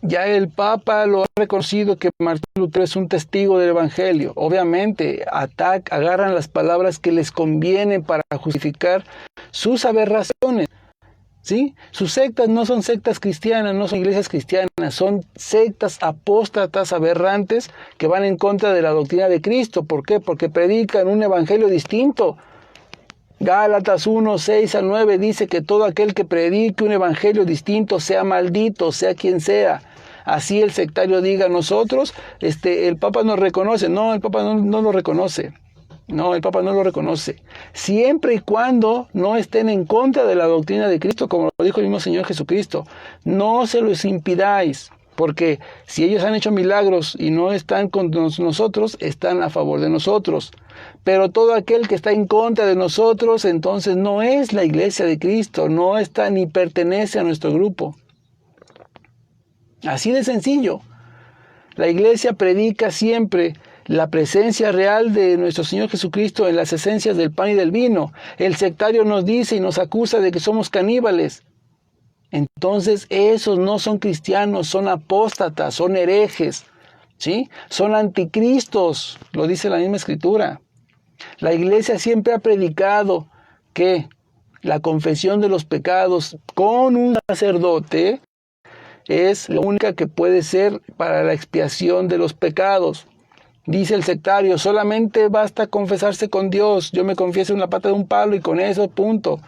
ya el Papa lo ha reconocido que Martín Lutero es un testigo del Evangelio. Obviamente, agarran las palabras que les convienen para justificar sus aberraciones. ¿Sí? Sus sectas no son sectas cristianas, no son iglesias cristianas, son sectas apóstatas aberrantes que van en contra de la doctrina de Cristo. ¿Por qué? Porque predican un evangelio distinto. Gálatas 1, 6 a 9 dice que todo aquel que predique un evangelio distinto sea maldito, sea quien sea. Así el sectario diga nosotros, el Papa nos reconoce. No, el Papa no lo reconoce. No, el Papa no lo reconoce. Siempre y cuando no estén en contra de la doctrina de Cristo, como lo dijo el mismo Señor Jesucristo. No se los impidáis, porque si ellos han hecho milagros y no están con nosotros, están a favor de nosotros. Pero todo aquel que está en contra de nosotros, entonces no es la iglesia de Cristo, no está ni pertenece a nuestro grupo. Así de sencillo. La iglesia predica siempre la presencia real de nuestro Señor Jesucristo en las esencias del pan y del vino. El sectario nos dice y nos acusa de que somos caníbales. Entonces esos no son cristianos, son apóstatas, son herejes, ¿sí? Son anticristos, lo dice la misma Escritura. La iglesia siempre ha predicado que la confesión de los pecados con un sacerdote es la única que puede ser para la expiación de los pecados. Dice el sectario, solamente basta confesarse con Dios. Yo me confieso en la pata de un palo y con eso, punto.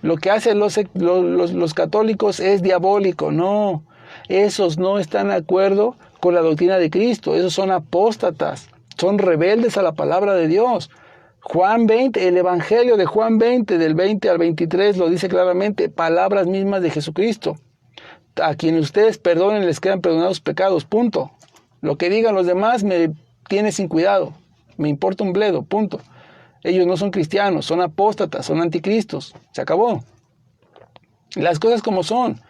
Lo que hacen los católicos es diabólico. No, esos no están de acuerdo con la doctrina de Cristo. Esos son apóstatas, son rebeldes a la palabra de Dios. Juan 20, el Evangelio de Juan 20, del 20 al 23, lo dice claramente, palabras mismas de Jesucristo. A quienes ustedes perdonen les quedan perdonados pecados, punto. Lo que digan los demás me tiene sin cuidado, me importa un bledo, punto. Ellos no son cristianos, son apóstatas, son anticristos, se acabó. Las cosas como son.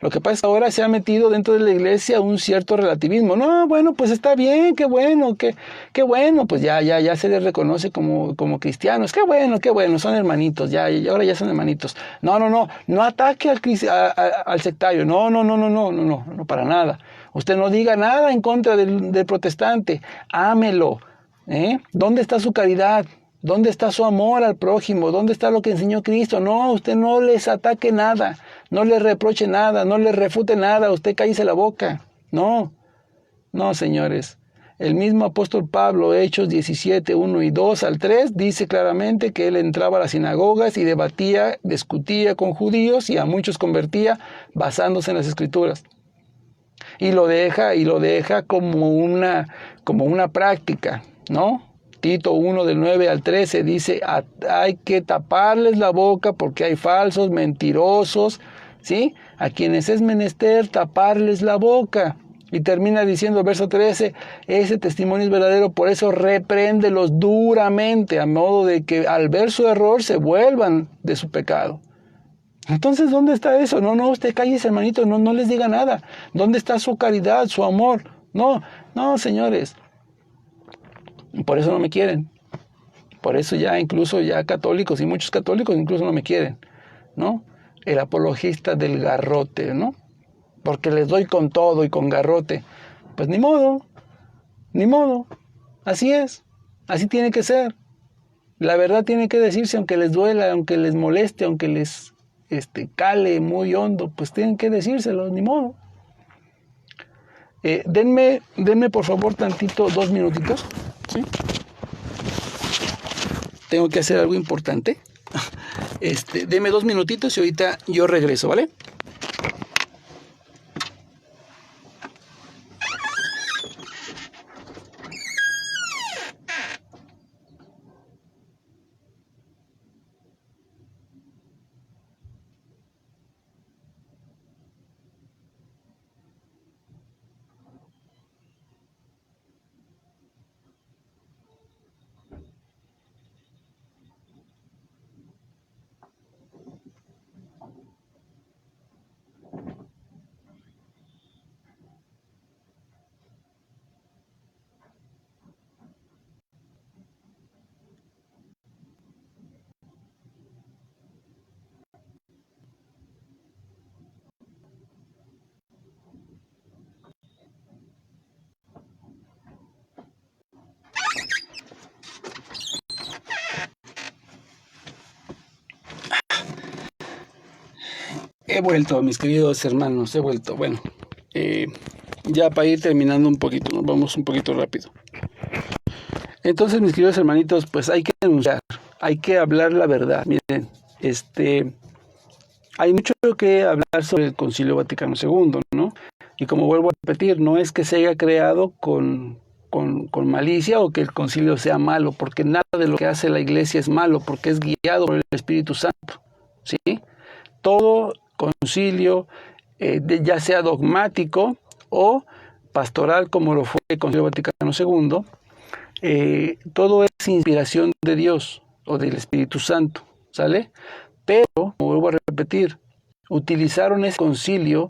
Lo que pasa es que ahora se ha metido dentro de la iglesia un cierto relativismo. No, bueno, pues está bien, qué bueno, pues ya se les reconoce como cristianos. Qué bueno, son hermanitos, ahora ya son hermanitos. No ataque al sectario, no, para nada. Usted no diga nada en contra del protestante, ámelo. ¿Dónde está su caridad? ¿Dónde está su amor al prójimo? ¿Dónde está lo que enseñó Cristo? No, usted no les ataque nada. no le reproche nada, no le refute nada, usted cállese la boca. No, no, señores. El mismo apóstol Pablo, Hechos 17, 1 y 2 al 3, dice claramente que él entraba a las sinagogas y debatía, discutía con judíos y a muchos convertía basándose en las Escrituras. Y lo deja como una práctica, ¿no? Tito 1 del 9 al 13 dice, hay que taparles la boca porque hay falsos, mentirosos, ¿sí? A quienes es menester taparles la boca. Y termina diciendo, verso 13, ese testimonio es verdadero, por eso repréndelos duramente, a modo de que al ver su error se vuelvan de su pecado. Entonces, ¿dónde está eso? No, usted cállese, hermanito, no les diga nada. ¿Dónde está su caridad, su amor? No, señores. Por eso no me quieren. Por eso incluso católicos y muchos católicos incluso no me quieren, ¿no? El apologista del garrote, ¿no? Porque les doy con todo y con garrote. Pues ni modo. Así es. Así tiene que ser. La verdad tiene que decirse, aunque les duela, aunque les moleste, aunque les cale muy hondo, pues tienen que decírselo, ni modo. Denme por favor tantito, 2 minutitos, ¿sí? Tengo que hacer algo importante. Denme 2 minutitos y ahorita yo regreso, ¿vale? He vuelto, mis queridos hermanos, he vuelto. Bueno, ya para ir terminando un poquito, nos vamos un poquito rápido. Entonces, mis queridos hermanitos, pues hay que denunciar, hay que hablar la verdad. Miren, hay mucho que hablar sobre el Concilio Vaticano II, ¿no? Y como vuelvo a repetir, no es que se haya creado con malicia o que el concilio sea malo, porque nada de lo que hace la Iglesia es malo, porque es guiado por el Espíritu Santo, ¿sí? Todo concilio, ya sea dogmático o pastoral, como lo fue el Concilio Vaticano II, todo es inspiración de Dios o del Espíritu Santo, ¿sale? Pero, como vuelvo a repetir, utilizaron ese concilio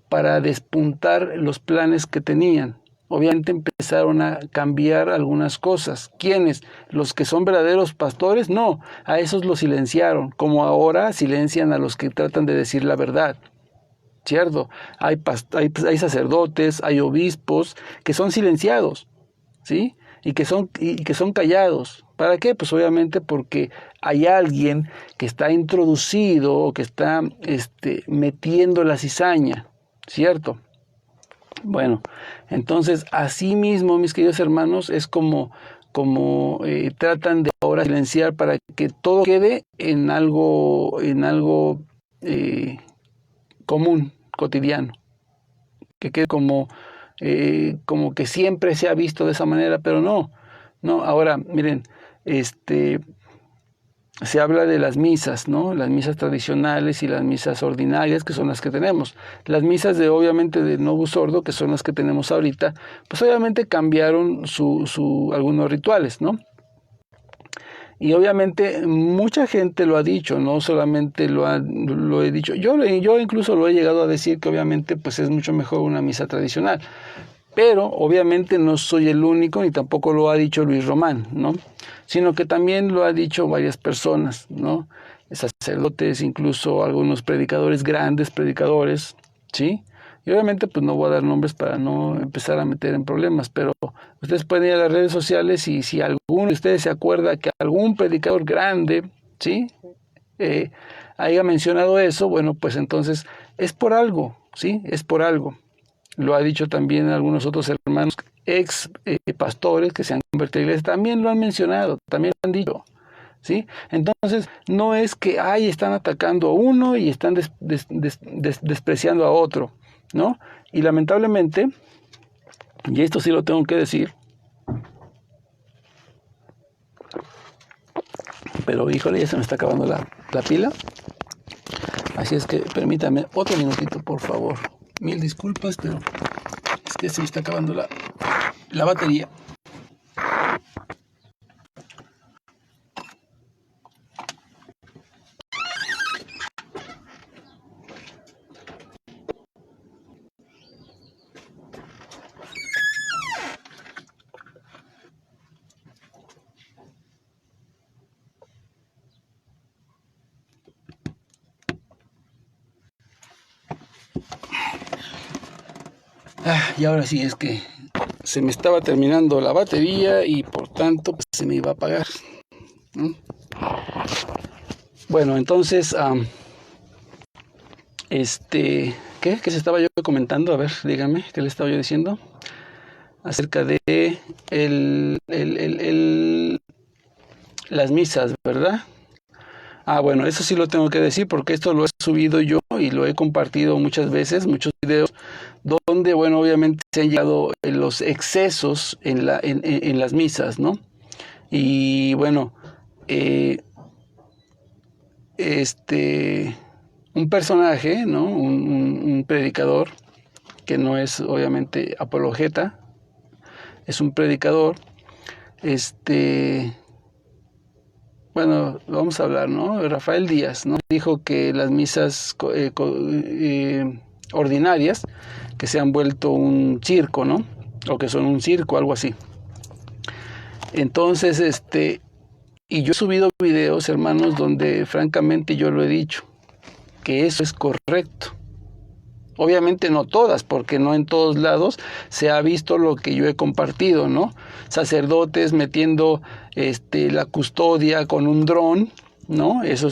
para despuntar los planes que tenían. Obviamente empezaron a cambiar algunas cosas. ¿Quiénes? ¿Los que son verdaderos pastores? No, a esos los silenciaron, como ahora silencian a los que tratan de decir la verdad. ¿Cierto? Hay sacerdotes, hay obispos que son silenciados, ¿sí? Y que son callados. ¿Para qué? Pues obviamente porque hay alguien que está introducido o que está metiendo la cizaña, ¿cierto? Bueno, entonces así mismo, mis queridos hermanos, es como tratan de ahora silenciar para que todo quede en algo común, cotidiano, que quede como que siempre se ha visto de esa manera, pero no. Ahora, miren, se habla de las misas, ¿no? Las misas tradicionales y las misas ordinarias, que son las que tenemos. Las misas obviamente de Novus Ordo, que son las que tenemos ahorita, pues obviamente cambiaron algunos rituales, ¿no? Y obviamente mucha gente lo ha dicho, no solamente lo he dicho. Yo incluso lo he llegado a decir que obviamente pues es mucho mejor una misa tradicional. Pero obviamente no soy el único, ni tampoco lo ha dicho Luis Román, ¿no? Sino que también lo ha dicho varias personas, ¿no? Sacerdotes, incluso algunos predicadores, grandes predicadores, ¿sí? Y obviamente pues no voy a dar nombres para no empezar a meter en problemas, pero ustedes pueden ir a las redes sociales y si alguno de ustedes se acuerda que algún predicador grande, ¿sí? haya mencionado eso, bueno, pues entonces es por algo, ¿sí? Es por algo. Lo ha dicho también algunos otros hermanos ex pastores que se han convertido a la iglesia, también lo han mencionado, también lo han dicho, ¿sí? Entonces, no es que están atacando a uno y están despreciando a otro, ¿no? Y lamentablemente, y esto sí lo tengo que decir, pero híjole, ya se me está acabando la pila, así es que permítame otro minutito, por favor. Mil disculpas, pero es que se me está acabando la batería. Y ahora sí es que se me estaba terminando la batería y por tanto pues, se me iba a apagar. Bueno, entonces, ¿qué se estaba yo comentando? A ver, dígame, ¿qué le estaba yo diciendo? Acerca de las misas, ¿verdad? Bueno, eso sí lo tengo que decir porque esto lo he subido yo y lo he compartido muchas veces, muchos videos, donde, bueno, obviamente se han llegado los excesos en las misas, ¿no? Y bueno, un personaje, ¿no? Un predicador, que no es obviamente apologeta, es un predicador, bueno, vamos a hablar, ¿no? Rafael Díaz, ¿no? Dijo que las misas ordinarias, que se han vuelto un circo, ¿no? O que son un circo, algo así. Entonces, y yo he subido videos, hermanos, donde francamente yo lo he dicho, que eso es correcto. Obviamente no todas, porque no en todos lados se ha visto lo que yo he compartido, ¿no? Sacerdotes metiendo la custodia con un dron, ¿no? Eso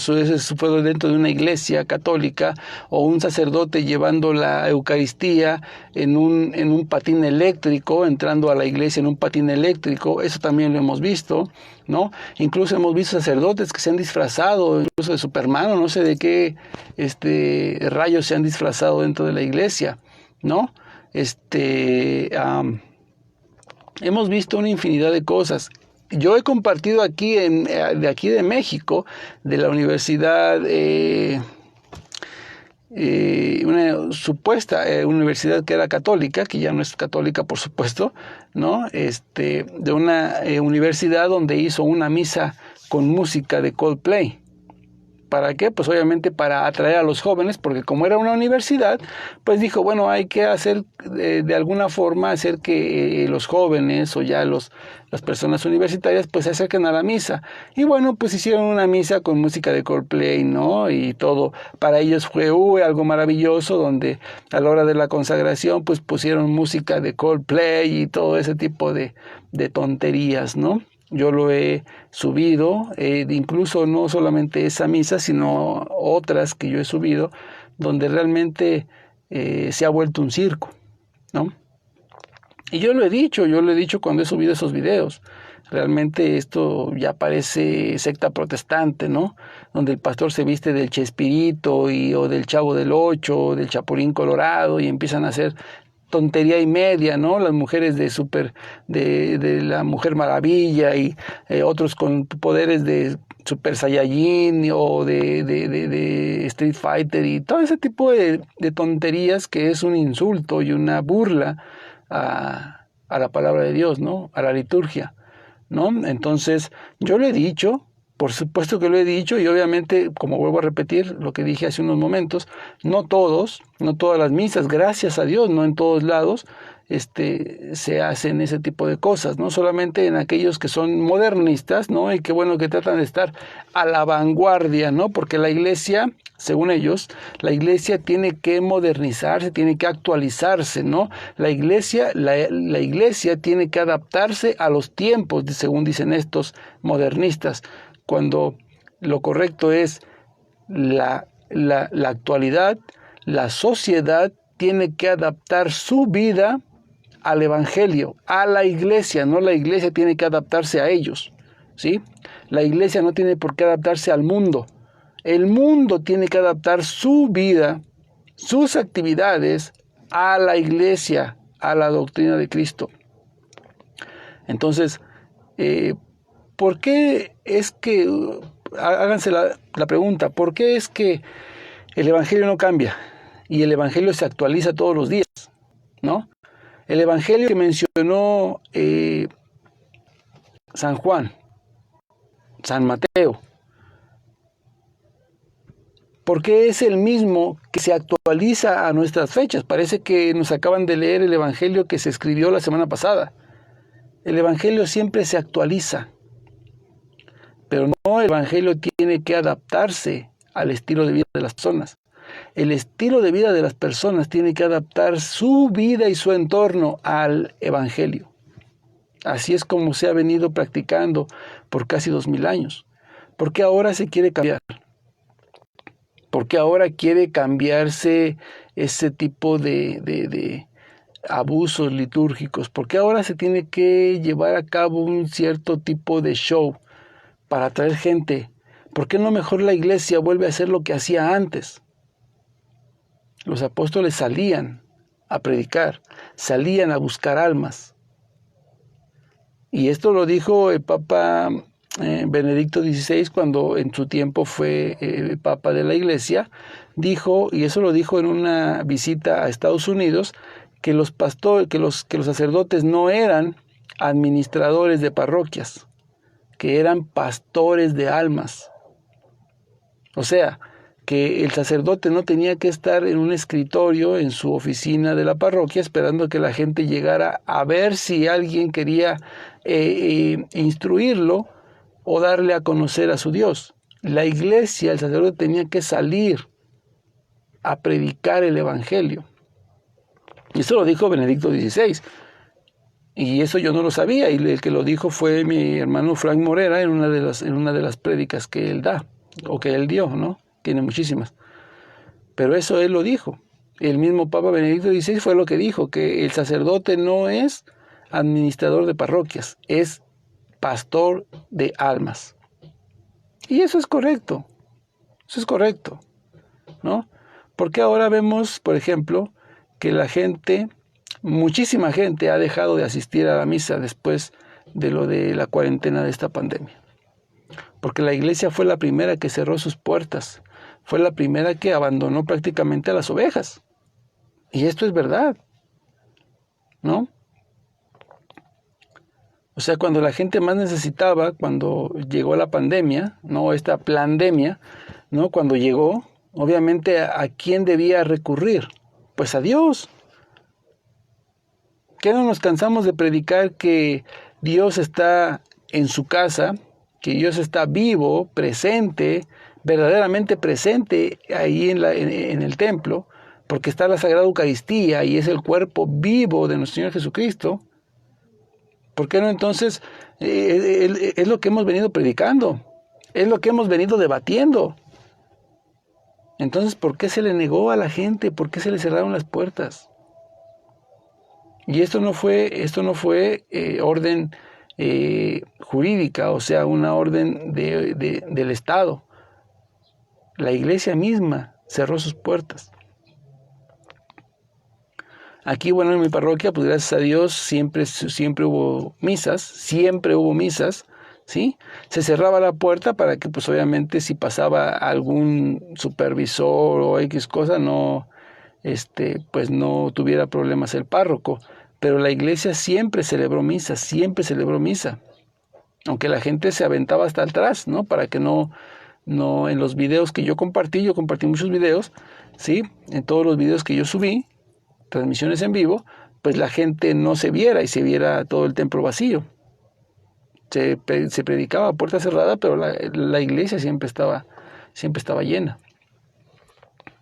fue dentro de una iglesia católica, o un sacerdote llevando la Eucaristía en un patín eléctrico, entrando a la iglesia en un patín eléctrico. Eso también lo hemos visto, ¿no? Incluso hemos visto sacerdotes que se han disfrazado, incluso de Superman, o no sé de qué rayos se han disfrazado dentro de la iglesia, ¿no? Hemos visto una infinidad de cosas. Yo he compartido aquí de aquí de México, de la universidad, una supuesta universidad que era católica, que ya no es católica, por supuesto, ¿no? De una universidad donde hizo una misa con música de Coldplay. ¿Para qué? Pues obviamente para atraer a los jóvenes, porque como era una universidad, pues dijo, bueno, hay que hacer de alguna forma, hacer que los jóvenes o ya las personas universitarias pues se acerquen a la misa. Y bueno, pues hicieron una misa con música de Coldplay, ¿no? Y todo, para ellos fue algo maravilloso, donde a la hora de la consagración pues pusieron música de Coldplay y todo ese tipo de tonterías, ¿no? Yo lo he subido, incluso no solamente esa misa, sino otras que yo he subido, donde realmente se ha vuelto un circo, ¿no? Y yo lo he dicho cuando he subido esos videos. Realmente esto ya parece secta protestante, ¿no? Donde el pastor se viste del Chespirito o del Chavo del Ocho, o del Chapulín Colorado, y empiezan a hacer tontería y media, ¿no? Las mujeres de la Mujer Maravilla y otros con poderes de Super Saiyajin o de Street Fighter y todo ese tipo de tonterías que es un insulto y una burla a la palabra de Dios, ¿no? A la liturgia, ¿no? Entonces, yo lo he dicho, por supuesto que lo he dicho, y obviamente, como vuelvo a repetir lo que dije hace unos momentos, no todas las misas, gracias a Dios, no en todos lados, se hacen ese tipo de cosas, no solamente en aquellos que son modernistas, ¿no? Y que bueno, que tratan de estar a la vanguardia, ¿no? Porque la iglesia, según ellos, la iglesia tiene que modernizarse, tiene que actualizarse, ¿no? La iglesia tiene que adaptarse a los tiempos, según dicen estos modernistas, cuando lo correcto es la actualidad, la sociedad tiene que adaptar su vida al Evangelio, a la iglesia, no la iglesia tiene que adaptarse a ellos, ¿sí? La iglesia no tiene por qué adaptarse al mundo. El mundo tiene que adaptar su vida, sus actividades a la iglesia, a la doctrina de Cristo. Entonces, ¿por qué es que, háganse la pregunta, ¿por qué es que el Evangelio no cambia y el Evangelio se actualiza todos los días, ¿no? El Evangelio que mencionó San Juan, San Mateo, ¿por qué es el mismo que se actualiza a nuestras fechas? Parece que nos acaban de leer el Evangelio que se escribió la semana pasada. El Evangelio siempre se actualiza, pero no, el Evangelio tiene que adaptarse al estilo de vida de las personas. El estilo de vida de las personas tiene que adaptar su vida y su entorno al Evangelio. Así es como se ha venido practicando por casi 2000 años. ¿Por qué ahora se quiere cambiar? ¿Por qué ahora quiere cambiarse ese tipo de abusos litúrgicos? ¿Por qué ahora se tiene que llevar a cabo un cierto tipo de show para atraer gente? ¿Por qué no mejor la iglesia vuelve a hacer lo que hacía antes? Los apóstoles salían a predicar, salían a buscar almas. Y esto lo dijo el Papa Benedicto XVI cuando en su tiempo fue Papa de la Iglesia. Dijo, y eso lo dijo en una visita a Estados Unidos, que los sacerdotes no eran administradores de parroquias, que eran pastores de almas. O sea, que el sacerdote no tenía que estar en un escritorio en su oficina de la parroquia esperando que la gente llegara a ver si alguien quería instruirlo o darle a conocer a su Dios. La iglesia, el sacerdote tenía que salir a predicar el Evangelio. Y eso lo dijo Benedicto XVI. Y eso yo no lo sabía, y el que lo dijo fue mi hermano Frank Morera en una de las prédicas que él da, o que él dio, ¿no? Tiene muchísimas. Pero eso él lo dijo. El mismo Papa Benedicto XVI fue lo que dijo, que el sacerdote no es administrador de parroquias, es pastor de almas. Y eso es correcto, ¿no? Porque ahora vemos, por ejemplo, que la gente, muchísima gente ha dejado de asistir a la misa después de lo de la cuarentena de esta pandemia. Porque la iglesia fue la primera que cerró sus puertas, fue la primera que abandonó prácticamente a las ovejas. Y esto es verdad, ¿no? O sea, cuando la gente más necesitaba, cuando llegó la pandemia, ¿no? Esta plandemia, ¿no? Cuando llegó, obviamente, ¿a quién debía recurrir? Pues a Dios. ¿Qué no nos cansamos de predicar que Dios está en su casa, que Dios está vivo, presente, verdaderamente presente ahí en el templo, porque está la Sagrada Eucaristía y es el cuerpo vivo de nuestro Señor Jesucristo? ¿Por qué no entonces es lo que hemos venido predicando? Es lo que hemos venido debatiendo. Entonces, ¿por qué se le negó a la gente? ¿Por qué se le cerraron las puertas? Y esto no fue orden jurídica, o sea, una orden del Estado. La iglesia misma cerró sus puertas. Aquí, bueno, en mi parroquia, pues gracias a Dios, siempre hubo misas, ¿sí? Se cerraba la puerta para que, pues obviamente, si pasaba algún supervisor o X cosa, pues no tuviera problemas el párroco. Pero la iglesia siempre celebró misa, aunque la gente se aventaba hasta atrás, ¿no? Para que no en los videos que yo compartí muchos videos, ¿sí? En todos los videos que yo subí, transmisiones en vivo, pues la gente no se viera y se viera todo el templo vacío. Se predicaba a puerta cerrada, pero la iglesia siempre estaba llena,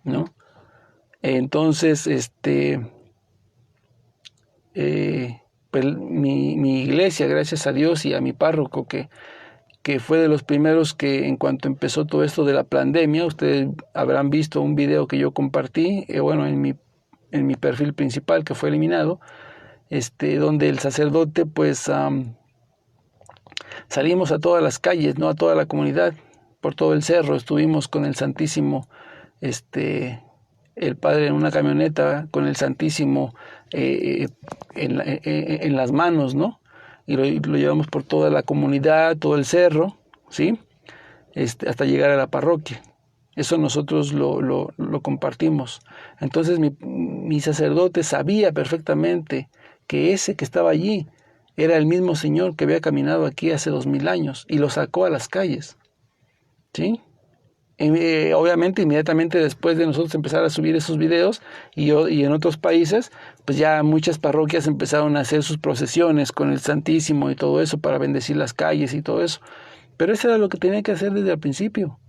¿no? Entonces, pues mi iglesia, gracias a Dios y a mi párroco que que fue de los primeros que en cuanto empezó todo esto de la pandemia, ustedes habrán visto un video que yo compartí, bueno, en mi perfil principal que fue eliminado, donde el sacerdote pues salimos a todas las calles, ¿no? A toda la comunidad, por todo el cerro, estuvimos con el Santísimo, el Padre en una camioneta con el Santísimo en las manos, ¿no? Y lo llevamos por toda la comunidad, todo el cerro, ¿sí? Hasta llegar a la parroquia. Eso nosotros lo compartimos. Entonces mi sacerdote sabía perfectamente que ese que estaba allí era el mismo Señor que había caminado aquí hace 2000 años y lo sacó a las calles, ¿sí? Obviamente inmediatamente después de nosotros empezar a subir esos videos y en otros países, pues ya muchas parroquias empezaron a hacer sus procesiones con el Santísimo y todo eso para bendecir las calles y todo eso. Pero eso era lo que tenía que hacer desde el principio.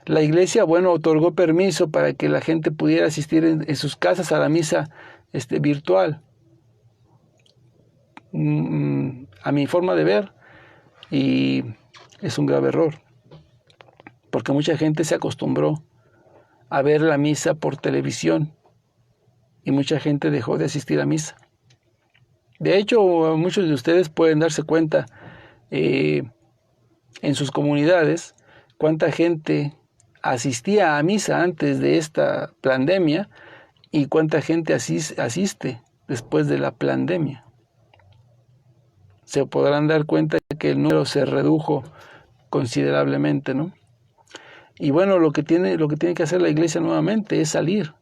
La iglesia, bueno, otorgó permiso para que la gente pudiera asistir en sus casas a la misa virtual. A mi forma de ver, y es un grave error, porque mucha gente se acostumbró a ver la misa por televisión y mucha gente dejó de asistir a misa. De hecho, muchos de ustedes pueden darse cuenta en sus comunidades cuánta gente asistía a misa antes de esta pandemia y cuánta gente asiste después de la pandemia. Se podrán dar cuenta que el número se redujo considerablemente, ¿no? Y bueno, lo que tiene que hacer la iglesia nuevamente es salir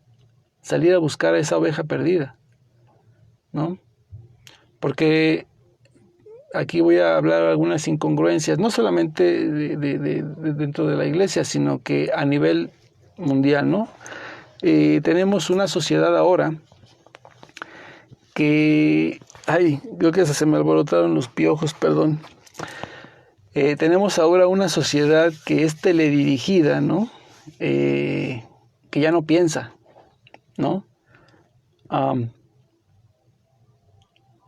a buscar a esa oveja perdida, ¿no? Porque aquí voy a hablar algunas incongruencias, no solamente dentro de la iglesia, sino que a nivel mundial, ¿no? Tenemos una sociedad ahora que... creo que se me alborotaron los piojos, perdón. Tenemos ahora una sociedad que es teledirigida, ¿no? Que ya no piensa, ¿no?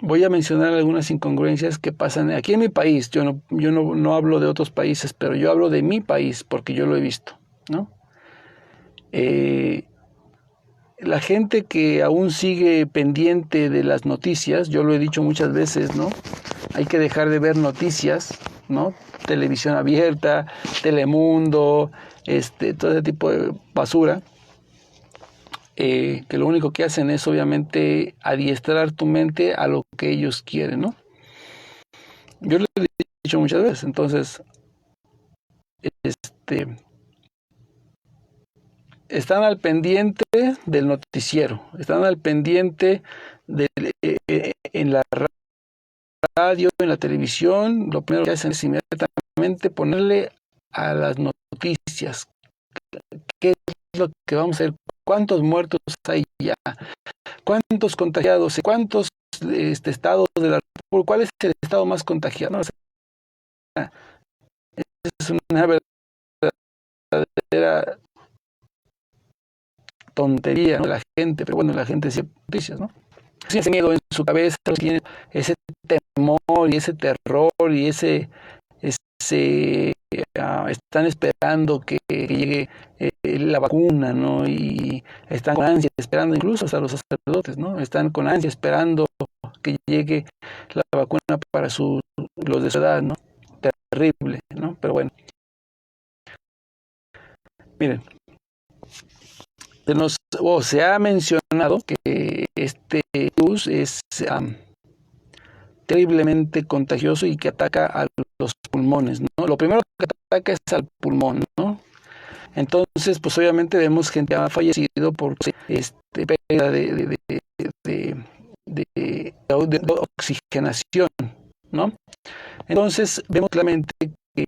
Voy a mencionar algunas incongruencias que pasan aquí en mi país. Yo no hablo de otros países, pero yo hablo de mi país porque yo lo he visto, ¿no? La gente que aún sigue pendiente de las noticias, yo lo he dicho muchas veces, ¿no? Hay que dejar de ver noticias, ¿no? Televisión abierta, Telemundo, todo ese tipo de basura, que lo único que hacen es obviamente adiestrar tu mente a lo que ellos quieren, ¿no? Yo lo he dicho muchas veces, entonces, están al pendiente del noticiero, están al pendiente en la radio, en la televisión. Lo primero que hacen es inmediatamente ponerle a las noticias qué es lo que vamos a hacer, cuántos muertos hay ya, cuántos contagiados, cuántos estados de la República, cuál es el estado más contagiado. Es una verdadera tontería, ¿no? La gente, pero bueno, la gente siempre noticias, ¿no? Tiene ese miedo en su cabeza, tiene ese temor y ese terror y están esperando que llegue la vacuna, ¿no? Y están con ansia esperando, incluso hasta los sacerdotes, ¿no? Están con ansia esperando que llegue la vacuna para los de su edad, ¿no? Terrible, ¿no? Pero bueno. Miren, se ha mencionado que este virus es terriblemente contagioso y que ataca a los pulmones, ¿no? Lo primero que ataca es al pulmón, ¿no? Entonces, pues obviamente vemos gente que ha fallecido por pérdida de oxigenación, ¿no? Entonces, vemos claramente que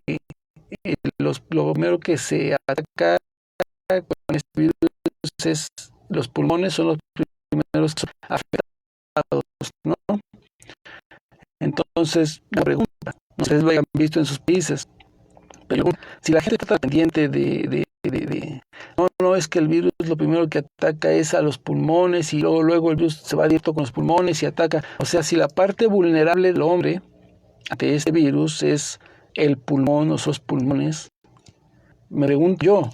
lo primero que se ataca con este virus es los pulmones, son los primeros afectados, ¿no? Entonces, una pregunta, no sé si lo hayan visto en sus países, pero si la gente está pendiente no, es que el virus lo primero que ataca es a los pulmones y luego el virus se va directo con los pulmones y ataca, o sea, si la parte vulnerable del hombre de este virus es el pulmón o esos pulmones. Me pregunto yo,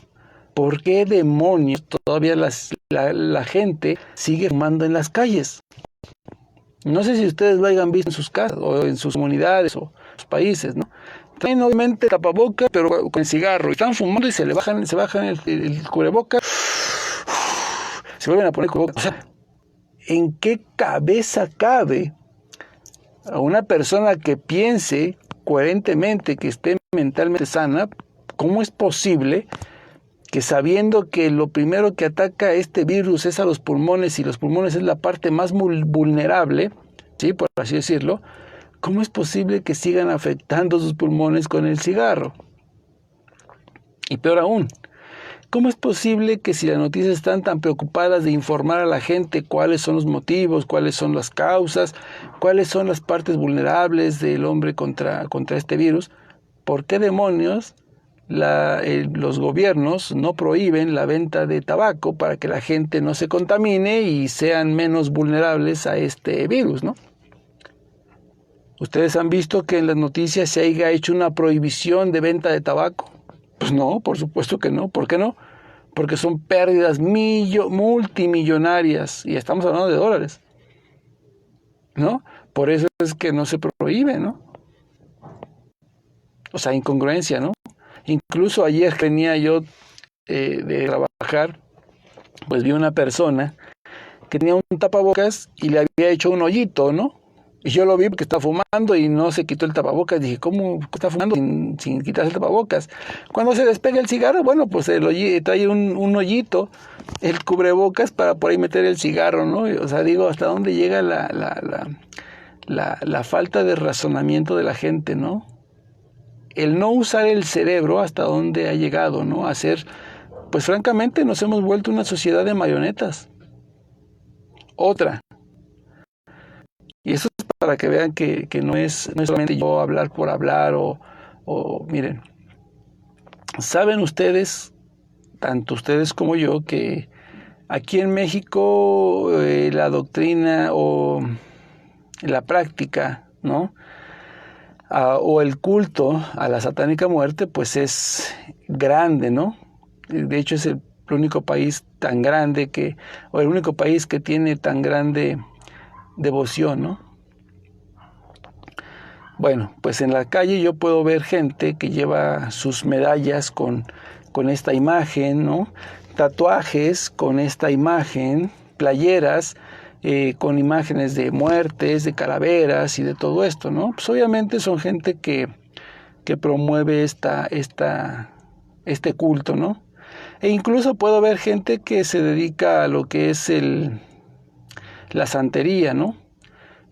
¿por qué demonios todavía la gente sigue fumando en las calles? No sé si ustedes lo hayan visto en sus casas o en sus comunidades o sus países, ¿no? Traen obviamente tapabocas, pero con el cigarro. Están fumando y se bajan el cubrebocas. Se vuelven a poner cubrebocas. O sea, ¿en qué cabeza cabe a una persona que piense coherentemente, que esté mentalmente sana? ¿Cómo es posible que, sabiendo que lo primero que ataca a este virus es a los pulmones y los pulmones es la parte más vulnerable, ¿sí?, por así decirlo, cómo es posible que sigan afectando sus pulmones con el cigarro? Y peor aún, ¿cómo es posible que, si las noticias están tan preocupadas de informar a la gente cuáles son los motivos, cuáles son las causas, cuáles son las partes vulnerables del hombre contra este virus, ¿por qué demonios los gobiernos no prohíben la venta de tabaco para que la gente no se contamine y sean menos vulnerables a este virus, ¿no? ¿Ustedes han visto que en las noticias se haya hecho una prohibición de venta de tabaco? Pues no, por supuesto que no. ¿Por qué no? Porque son pérdidas multimillonarias, y estamos hablando de dólares, ¿no? Por eso es que no se prohíbe, ¿no? O sea, incongruencia, ¿no? Incluso ayer venía yo de trabajar, pues vi una persona que tenía un tapabocas y le había hecho un hoyito, ¿no? Y yo lo vi porque estaba fumando y no se quitó el tapabocas. Dije, ¿cómo está fumando sin quitarse el tapabocas? Cuando se despega el cigarro, bueno, pues trae un hoyito, el cubrebocas, para por ahí meter el cigarro, ¿no? O sea, digo, ¿hasta dónde llega la falta de razonamiento de la gente, ¿no? El no usar el cerebro, hasta dónde ha llegado, ¿no? A ser, pues francamente nos hemos vuelto una sociedad de marionetas. Otra. Y eso es para que vean que no es solamente yo hablar por hablar o miren, saben ustedes, tanto ustedes como yo, que aquí en México la doctrina o la práctica, ¿no? O el culto a la satánica muerte, pues es grande, ¿no? De hecho es el único país tan grande o el único país que tiene tan grande devoción, ¿no? Bueno, pues en la calle yo puedo ver gente que lleva sus medallas con esta imagen, ¿no? Tatuajes con esta imagen, playeras con imágenes de muertes, de calaveras y de todo esto, ¿no? Pues obviamente son gente que promueve este culto, ¿no? E incluso puedo ver gente que se dedica a lo que es la santería, ¿no?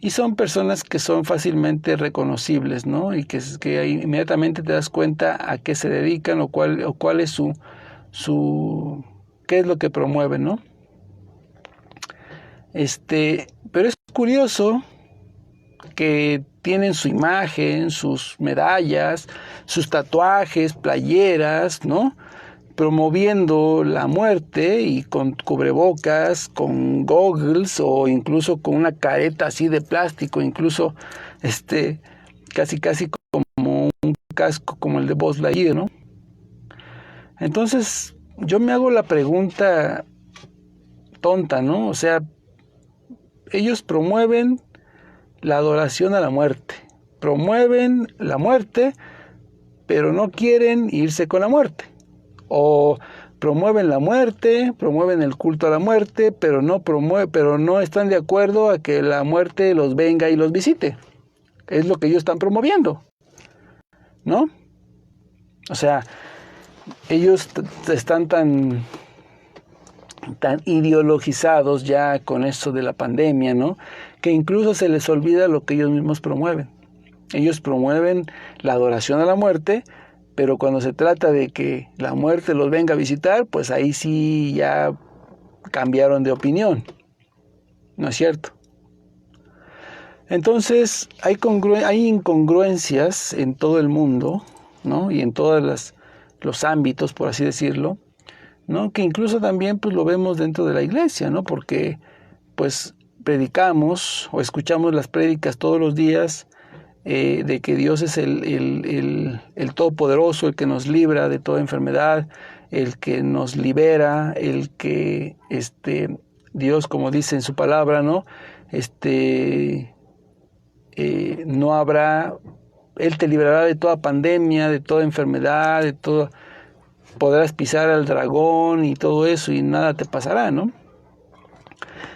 Y son personas que son fácilmente reconocibles, ¿no? Y que inmediatamente te das cuenta a qué se dedican o cuál es qué es lo que promueven, ¿no? Pero es curioso que tienen su imagen, sus medallas, sus tatuajes, playeras, ¿no? Promoviendo la muerte y con cubrebocas, con goggles o incluso con una careta así de plástico, incluso casi como un casco como el de Buzz Lightyear, ¿no? Entonces yo me hago la pregunta tonta, ¿no? O sea, ellos promueven la adoración a la muerte, promueven la muerte, pero no quieren irse con la muerte. O promueven la muerte, promueven el culto a la muerte, pero no están de acuerdo a que la muerte los venga y los visite. Es lo que ellos están promoviendo, ¿no? O sea, ellos están tan ideologizados ya con esto de la pandemia, ¿no? Que incluso se les olvida lo que ellos mismos promueven. Ellos promueven la adoración a la muerte, pero cuando se trata de que la muerte los venga a visitar, pues ahí sí ya cambiaron de opinión. ¿No es cierto? Entonces hay incongruencias en todo el mundo, ¿no? Y en todos los ámbitos, por así decirlo, ¿no? Que incluso también pues lo vemos dentro de la iglesia, ¿no? Porque pues predicamos o escuchamos las prédicas todos los días de que Dios es el Todopoderoso, el que nos libra de toda enfermedad, el que nos libera, el que Dios, como dice en su palabra, ¿no? No habrá, Él te librará de toda pandemia, de toda enfermedad, de todo, podrás pisar al dragón y todo eso y nada te pasará, ¿no?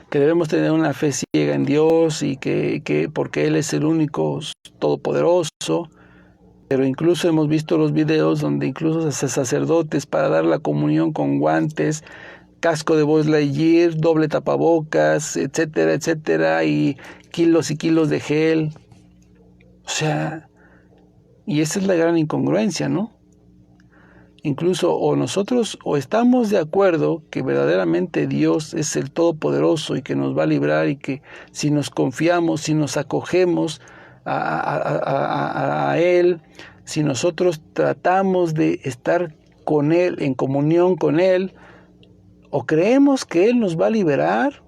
Que debemos tener una fe ciega en Dios y que porque Él es el único todopoderoso. Pero incluso hemos visto los videos donde incluso sacerdotes para dar la comunión con guantes, casco de Buzz Lightyear, doble tapabocas, etcétera, etcétera, y kilos de gel. O sea, y esa es la gran incongruencia, ¿no? Incluso o nosotros o estamos de acuerdo que verdaderamente Dios es el Todopoderoso y que nos va a librar y que si nos confiamos, si nos acogemos a Él, si nosotros tratamos de estar con Él, en comunión con Él, o creemos que Él nos va a liberar,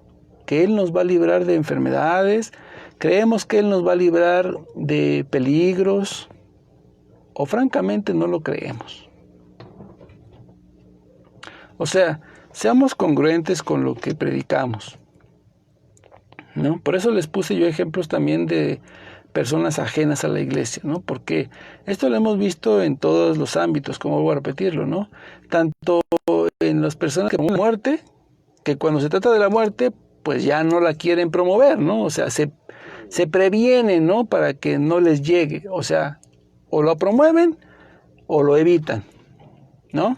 que Él nos va a librar de enfermedades, creemos que Él nos va a librar de peligros, o francamente no lo creemos. O sea, seamos congruentes con lo que predicamos, ¿no? Por eso les puse yo ejemplos también de personas ajenas a la iglesia, ¿no? Porque esto lo hemos visto en todos los ámbitos, como voy a repetirlo, ¿no? Tanto en las personas que mueren de muerte, que cuando se trata de la muerte, pues ya no la quieren promover, ¿no? O sea, se previenen, ¿no? Para que no les llegue, o sea, o lo promueven o lo evitan, ¿no?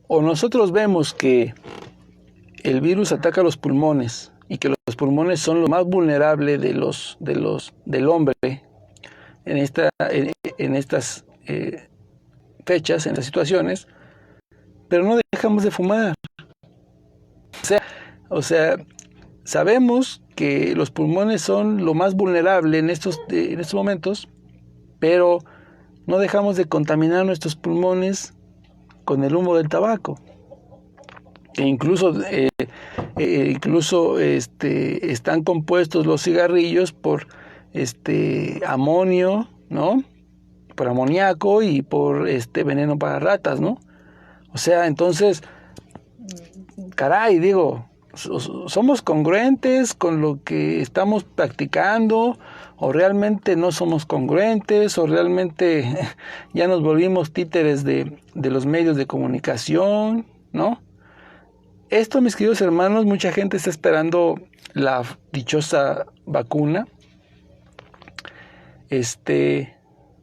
O nosotros vemos que el virus ataca los pulmones y que los pulmones son lo más vulnerable del hombre en estas fechas, en estas situaciones, pero no dejamos de fumar. O sea, sabemos que los pulmones son lo más vulnerable en estos momentos, pero no dejamos de contaminar nuestros pulmones con el humo del tabaco. E incluso están compuestos los cigarrillos por amonio, ¿no? Por amoníaco y por veneno para ratas, ¿no? O sea, entonces, caray, digo, ¿somos congruentes con lo que estamos practicando? ¿O realmente no somos congruentes? ¿O realmente ya nos volvimos títeres de los medios de comunicación? ¿No? Esto, mis queridos hermanos, mucha gente está esperando la dichosa vacuna,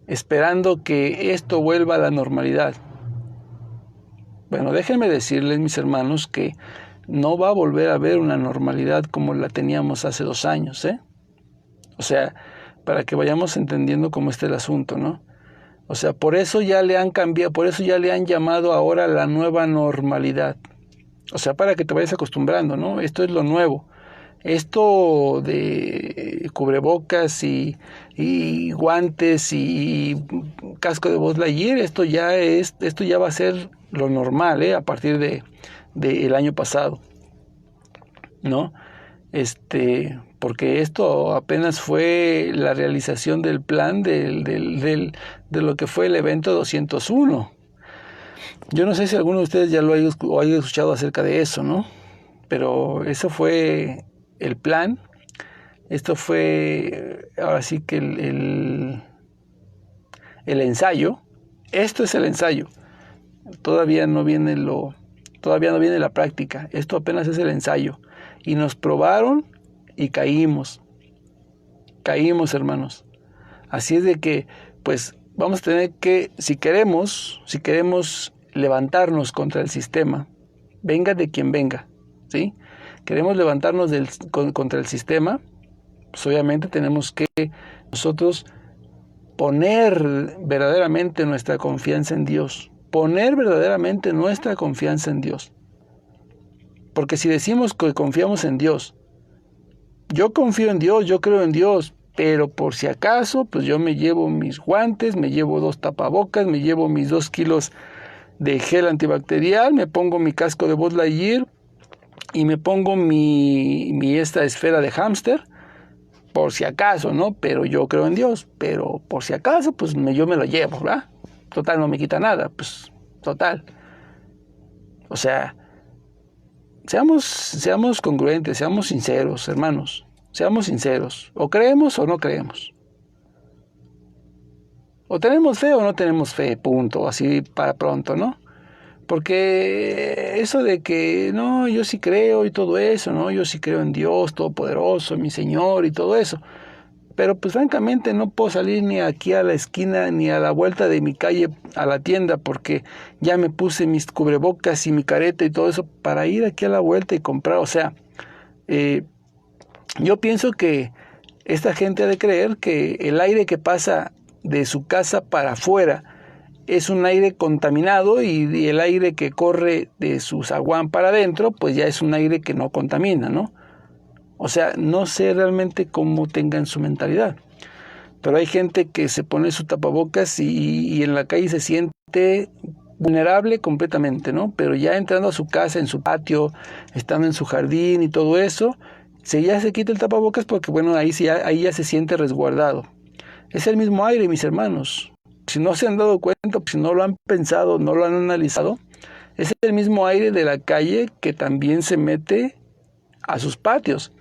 esperando que esto vuelva a la normalidad. Bueno, déjenme decirles, mis hermanos, que no va a volver a haber una normalidad como la teníamos hace 2 años, ¿eh? O sea, para que vayamos entendiendo cómo está el asunto, ¿no? O sea, por eso ya le han cambiado, por eso ya le han llamado ahora la nueva normalidad. O sea, para que te vayas acostumbrando, ¿no? Esto es lo nuevo. Esto de cubrebocas y guantes y casco de Buzz Lightyear, esto ya va a ser lo normal, a partir del año pasado, ¿no? Porque esto apenas fue la realización del plan de lo que fue el evento 201. Yo no sé si alguno de ustedes ya lo haya escuchado acerca de eso, ¿no? Pero eso fue el plan. Esto fue, ahora sí que el ensayo. Esto es el ensayo. Todavía no viene la práctica. Esto apenas es el ensayo. Y nos probaron y caímos. Caímos, hermanos. Así es de que, pues, vamos a tener que, si queremos levantarnos contra el sistema, venga de quien venga, ¿sí? Queremos levantarnos contra el sistema, pues obviamente tenemos que nosotros poner verdaderamente nuestra confianza en Dios, Porque si decimos que confiamos en Dios, yo confío en Dios, yo creo en Dios, pero por si acaso, pues yo me llevo mis guantes, me llevo 2 tapabocas, me llevo mis 2 kilos de gel antibacterial, me pongo mi casco de Buzz Lightyear y me pongo esta esfera de hámster, por si acaso, ¿no? Pero yo creo en Dios, pero por si acaso, pues yo me lo llevo, ¿verdad? Total, no me quita nada, pues total. O sea, seamos congruentes, seamos sinceros, hermanos. Seamos sinceros. O creemos o no creemos. O tenemos fe o no tenemos fe, punto. Así para pronto, ¿no? Porque eso de que, no, yo sí creo y todo eso, ¿no? Yo sí creo en Dios Todopoderoso, mi Señor y todo eso. Pero pues francamente no puedo salir ni aquí a la esquina ni a la vuelta de mi calle a la tienda porque ya me puse mis cubrebocas y mi careta y todo eso para ir aquí a la vuelta y comprar. O sea, yo pienso que esta gente ha de creer que el aire que pasa de su casa para afuera es un aire contaminado y el aire que corre de su zaguán para adentro pues ya es un aire que no contamina, ¿no? O sea, no sé realmente cómo tengan su mentalidad. Pero hay gente que se pone su tapabocas y en la calle se siente vulnerable completamente, ¿no? Pero ya entrando a su casa, en su patio, estando en su jardín y todo eso, ya se quita el tapabocas porque, bueno, ahí ya se siente resguardado. Es el mismo aire, mis hermanos. Si no se han dado cuenta, si no lo han pensado, no lo han analizado, es el mismo aire de la calle que también se mete a sus patios.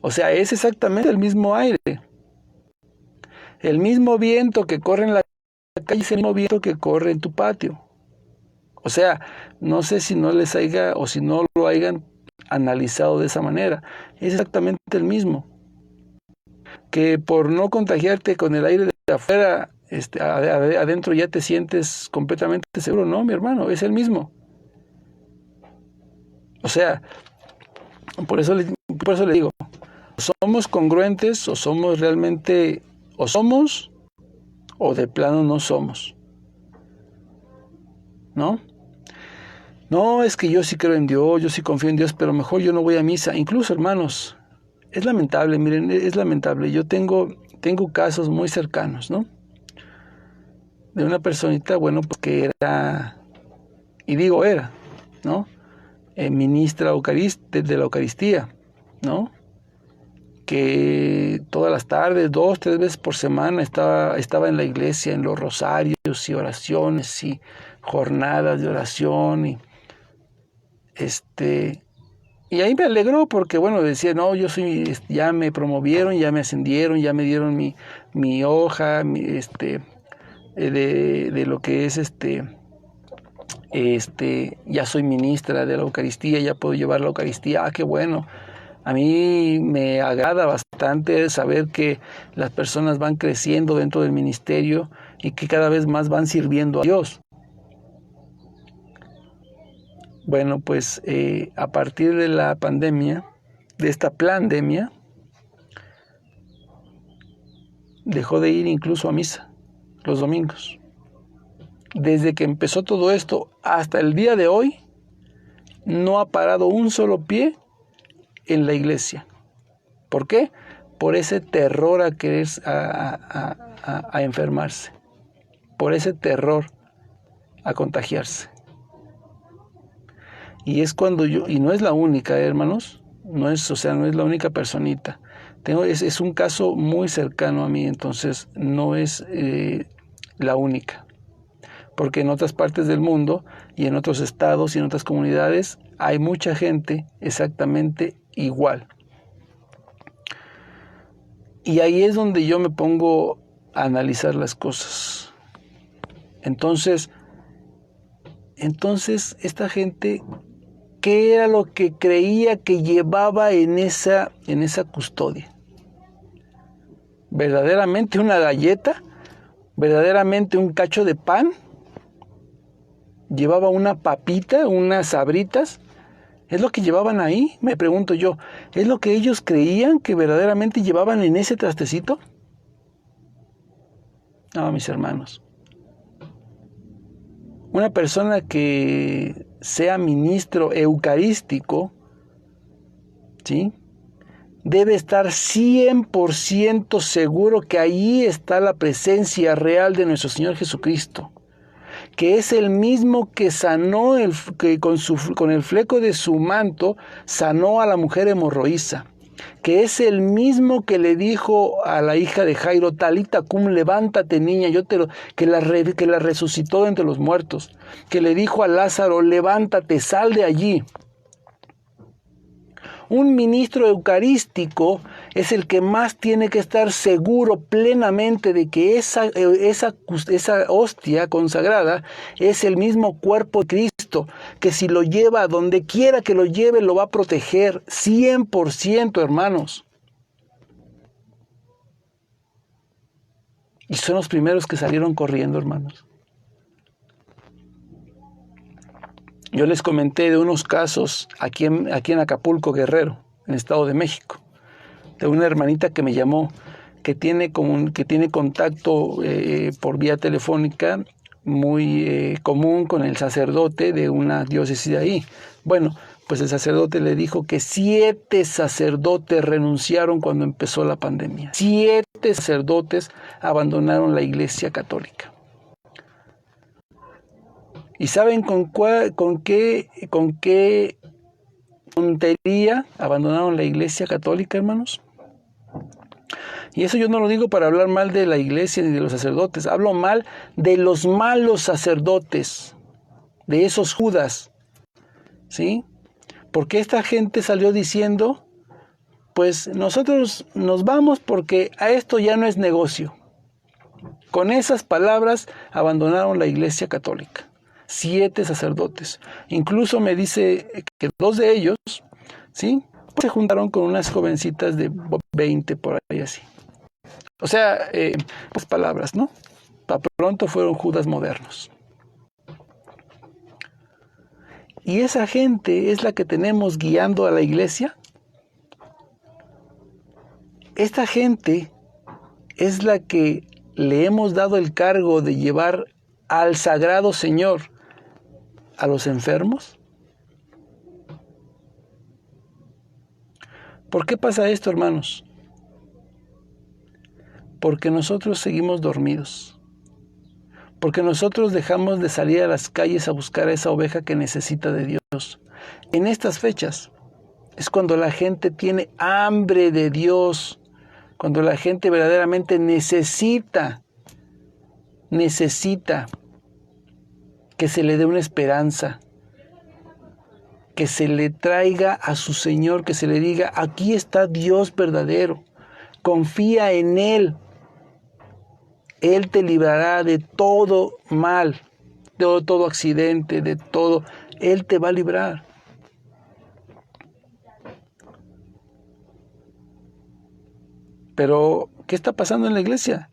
O sea, es exactamente el mismo aire. El mismo viento que corre en la calle es el mismo viento que corre en tu patio. O sea, no sé si no les haya o si no lo hayan analizado de esa manera. Es exactamente el mismo. Que por no contagiarte con el aire de afuera, adentro ya te sientes completamente seguro. No, mi hermano, es el mismo. O sea, por eso le digo, somos congruentes o somos realmente, o somos o de plano no somos. ¿No? No, es que yo sí creo en Dios, yo sí confío en Dios, pero mejor yo no voy a misa. Incluso, hermanos, es lamentable, miren, es lamentable. Yo tengo casos muy cercanos, ¿no? De una personita, bueno, pues que era, y digo era, ¿no? Ministra de la Eucaristía, ¿no? Que todas las tardes, 2, 3 veces por semana estaba en la iglesia, en los rosarios y oraciones y jornadas de oración y y ahí me alegró porque, bueno, decía, no, ya me promovieron, ya me ascendieron, ya me dieron mi hoja, de lo que es ya soy ministra de la Eucaristía, ya puedo llevar la Eucaristía. Ah, qué bueno. A mí me agrada bastante saber que las personas van creciendo dentro del ministerio y que cada vez más van sirviendo a Dios. Bueno, pues a partir de la pandemia, de esta pandemia, dejó de ir incluso a misa los domingos. Desde que empezó todo esto hasta el día de hoy, no ha parado un solo pie en la iglesia. ¿Por qué? Por ese terror a querer a enfermarse, por ese terror a contagiarse. Y es cuando y no es la única, hermanos, no es la única personita. Es un caso muy cercano a mí, entonces no es la única. Porque en otras partes del mundo y en otros estados y en otras comunidades hay mucha gente exactamente igual. Y ahí es donde yo me pongo a analizar las cosas. Entonces esta gente, ¿qué era lo que creía que llevaba en esa custodia? ¿Verdaderamente una galleta? ¿Verdaderamente un cacho de pan? ¿Llevaba una papita, unas sabritas? ¿Es lo que llevaban ahí? Me pregunto yo. ¿Es lo que ellos creían que verdaderamente llevaban en ese trastecito? No, mis hermanos. Una persona que sea ministro eucarístico, ¿sí? debe estar 100% seguro que ahí está la presencia real de nuestro Señor Jesucristo, que es el mismo que sanó, que con el fleco de su manto sanó a la mujer hemorroísa, que es el mismo que le dijo a la hija de Jairo, Talita cum, levántate niña, que la resucitó de entre los muertos, que le dijo a Lázaro, levántate, sal de allí. Un ministro eucarístico es el que más tiene que estar seguro plenamente de que esa hostia consagrada es el mismo cuerpo de Cristo, que si lo lleva a donde quiera que lo lleve, lo va a proteger 100%, hermanos. Y son los primeros que salieron corriendo, hermanos. Yo les comenté de unos casos aquí en Acapulco, Guerrero, en el Estado de México, de una hermanita que me llamó, que tiene contacto por vía telefónica muy común con el sacerdote de una diócesis de ahí. Bueno, pues el sacerdote le dijo que 7 sacerdotes renunciaron cuando empezó la pandemia. 7 sacerdotes abandonaron la Iglesia Católica. ¿Y saben con qué tontería abandonaron la Iglesia Católica, hermanos? Y eso yo no lo digo para hablar mal de la Iglesia ni de los sacerdotes. Hablo mal de los malos sacerdotes, de esos Judas, ¿sí? Porque esta gente salió diciendo, pues nosotros nos vamos porque a esto ya no es negocio. Con esas palabras abandonaron la Iglesia Católica. 7 sacerdotes. Incluso me dice que 2 de ellos, ¿sí?, se juntaron con unas jovencitas de 20 por ahí así. O sea, pues palabras, ¿no? Para pronto fueron Judas modernos. Y esa gente es la que tenemos guiando a la iglesia. Esta gente es la que le hemos dado el cargo de llevar al Sagrado Señor a los enfermos. ¿Por qué pasa esto, hermanos? Porque nosotros seguimos dormidos. Porque nosotros dejamos de salir a las calles a buscar a esa oveja que necesita de Dios. En estas fechas es cuando la gente tiene hambre de Dios, cuando la gente verdaderamente necesita que se le dé una esperanza, que se le traiga a su Señor, que se le diga, aquí está Dios verdadero, confía en Él. Él te librará de todo mal, de todo accidente, de todo. Él te va a librar. Pero, ¿qué está pasando en la iglesia?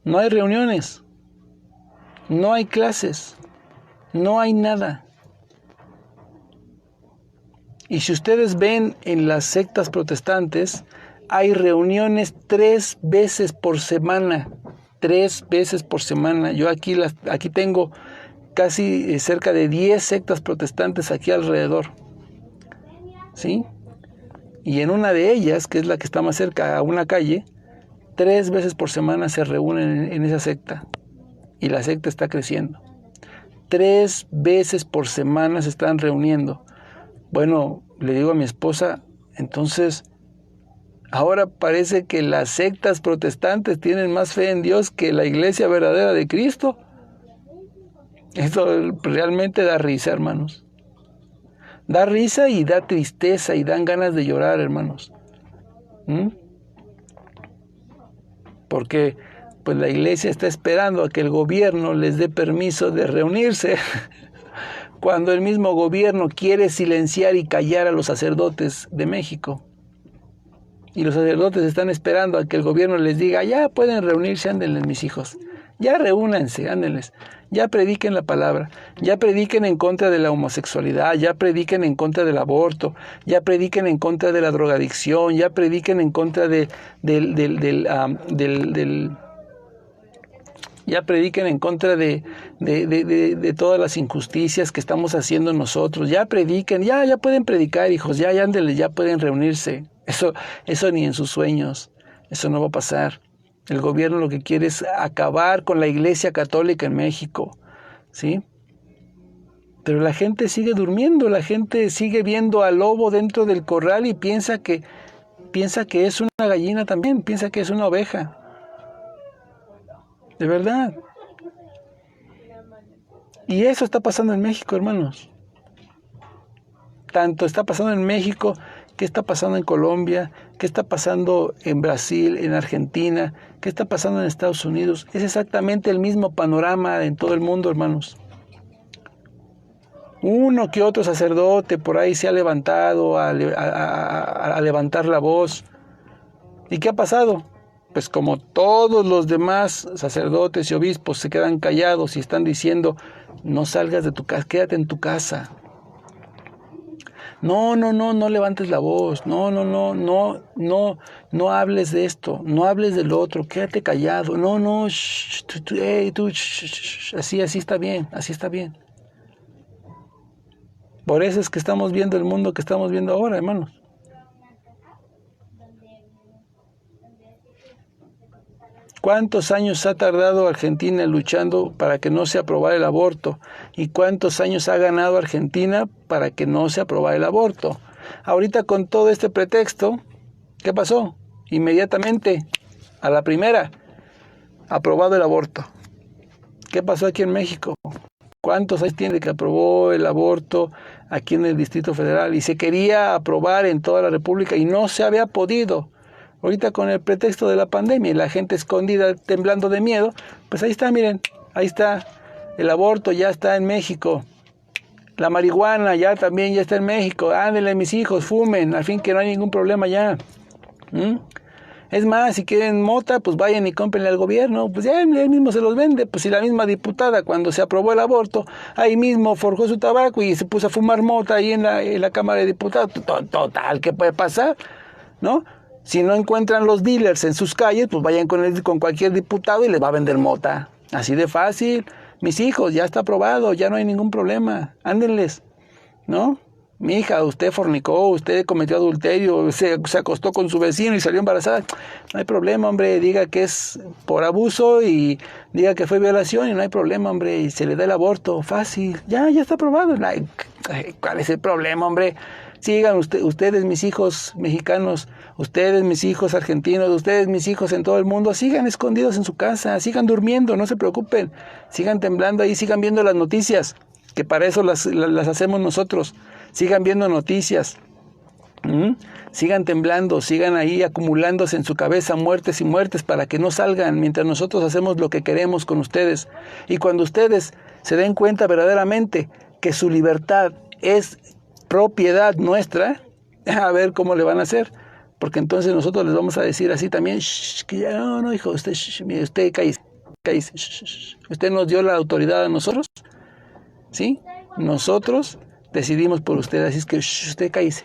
No hay reuniones, no hay clases, no hay nada. Y si ustedes ven en las sectas protestantes, hay reuniones 3 veces por semana. 3 veces por semana. Yo aquí tengo casi cerca de 10 sectas protestantes aquí alrededor, ¿sí? Y en una de ellas, que es la que está más cerca a una calle, 3 veces por semana se reúnen en esa secta. Y la secta está creciendo. 3 veces por semana se están reuniendo. Bueno, le digo a mi esposa, entonces, ahora parece que las sectas protestantes tienen más fe en Dios que la iglesia verdadera de Cristo. Esto realmente da risa, hermanos. Da risa y da tristeza y dan ganas de llorar, hermanos. Porque pues la iglesia está esperando a que el gobierno les dé permiso de reunirse. Cuando el mismo gobierno quiere silenciar y callar a los sacerdotes de México. Y los sacerdotes están esperando a que el gobierno les diga, ya pueden reunirse, ándenles mis hijos. Ya reúnanse, ándenles. Ya prediquen la palabra. Ya prediquen en contra de la homosexualidad. Ya prediquen en contra del aborto. Ya prediquen en contra de la drogadicción. Ya prediquen en contra de Ya prediquen en contra de todas las injusticias que estamos haciendo nosotros. Ya prediquen, ya pueden predicar, hijos, ya ándenle, ya pueden reunirse. Eso ni en sus sueños. Eso no va a pasar. El gobierno lo que quiere es acabar con la Iglesia Católica en México, ¿sí? Pero la gente sigue durmiendo, la gente sigue viendo al lobo dentro del corral y piensa que es una gallina también, piensa que es una oveja. De verdad. Y eso está pasando en México, hermanos. Tanto está pasando en México, ¿qué está pasando en Colombia? ¿Qué está pasando en Brasil, en Argentina? ¿Qué está pasando en Estados Unidos? Es exactamente el mismo panorama en todo el mundo, hermanos. Uno que otro sacerdote por ahí se ha levantado a levantar la voz. ¿Y qué ha pasado? Pues como todos los demás sacerdotes y obispos se quedan callados y están diciendo, no salgas de tu casa, quédate en tu casa. No levantes la voz, no hables de esto, no hables del otro, quédate callado, así está bien, así está bien. Por eso es que estamos viendo el mundo que estamos viendo ahora, hermanos. ¿Cuántos años ha tardado Argentina luchando para que no se aprobara el aborto? ¿Y cuántos años ha ganado Argentina para que no se aprobara el aborto? Ahorita con todo este pretexto, ¿qué pasó? Inmediatamente, a la primera, aprobado el aborto. ¿Qué pasó aquí en México? ¿Cuántos años tiene que aprobó el aborto aquí en el Distrito Federal? Y se quería aprobar en toda la República y no se había podido. Ahorita con el pretexto de la pandemia y la gente escondida, temblando de miedo, pues ahí está, miren, ahí está, el aborto ya está en México, la marihuana ya está en México, ándenle mis hijos, fumen, al fin que no hay ningún problema ya. Es más, si quieren mota, pues vayan y cómprenle al gobierno, pues ya él mismo se los vende, pues si la misma diputada cuando se aprobó el aborto, ahí mismo forjó su tabaco y se puso a fumar mota ahí en la Cámara de Diputados, total, ¿qué puede pasar? ¿No? Si no encuentran los dealers en sus calles, pues vayan con cualquier diputado y les va a vender mota. Así de fácil. Mis hijos, ya está aprobado, ya no hay ningún problema. Ándenles, ¿no? Mi hija, usted fornicó, usted cometió adulterio, se acostó con su vecino y salió embarazada. No hay problema, hombre. Diga que es por abuso y diga que fue violación y no hay problema, hombre. Y se le da el aborto. Fácil. Ya está aprobado. ¿Cuál es el problema, hombre? Sigan ustedes, mis hijos mexicanos, ustedes, mis hijos argentinos, ustedes, mis hijos en todo el mundo, sigan escondidos en su casa, sigan durmiendo, no se preocupen, sigan temblando ahí, sigan viendo las noticias, que para eso las hacemos nosotros, sigan viendo noticias, sigan temblando, sigan ahí acumulándose en su cabeza muertes y muertes para que no salgan mientras nosotros hacemos lo que queremos con ustedes. Y cuando ustedes se den cuenta verdaderamente que su libertad es propiedad nuestra, a ver cómo le van a hacer, porque entonces nosotros les vamos a decir así también, que ya, no, hijo, usted cállese, usted nos dio la autoridad a nosotros, ¿sí? Nosotros decidimos por usted, así es que usted cállese,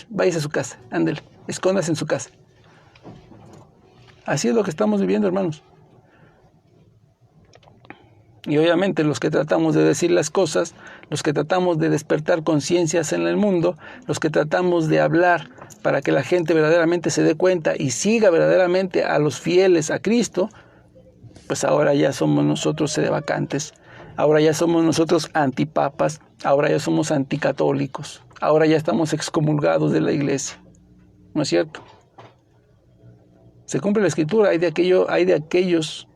váyase a su casa, ándele, escóndase en su casa. Así es lo que estamos viviendo, hermanos. Y obviamente los que tratamos de decir las cosas, los que tratamos de despertar conciencias en el mundo, los que tratamos de hablar para que la gente verdaderamente se dé cuenta y siga verdaderamente a los fieles a Cristo, pues ahora ya somos nosotros sedevacantes, ahora ya somos nosotros antipapas, ahora ya somos anticatólicos, ahora ya estamos excomulgados de la iglesia. ¿No es cierto? Se cumple la escritura, hay de aquellos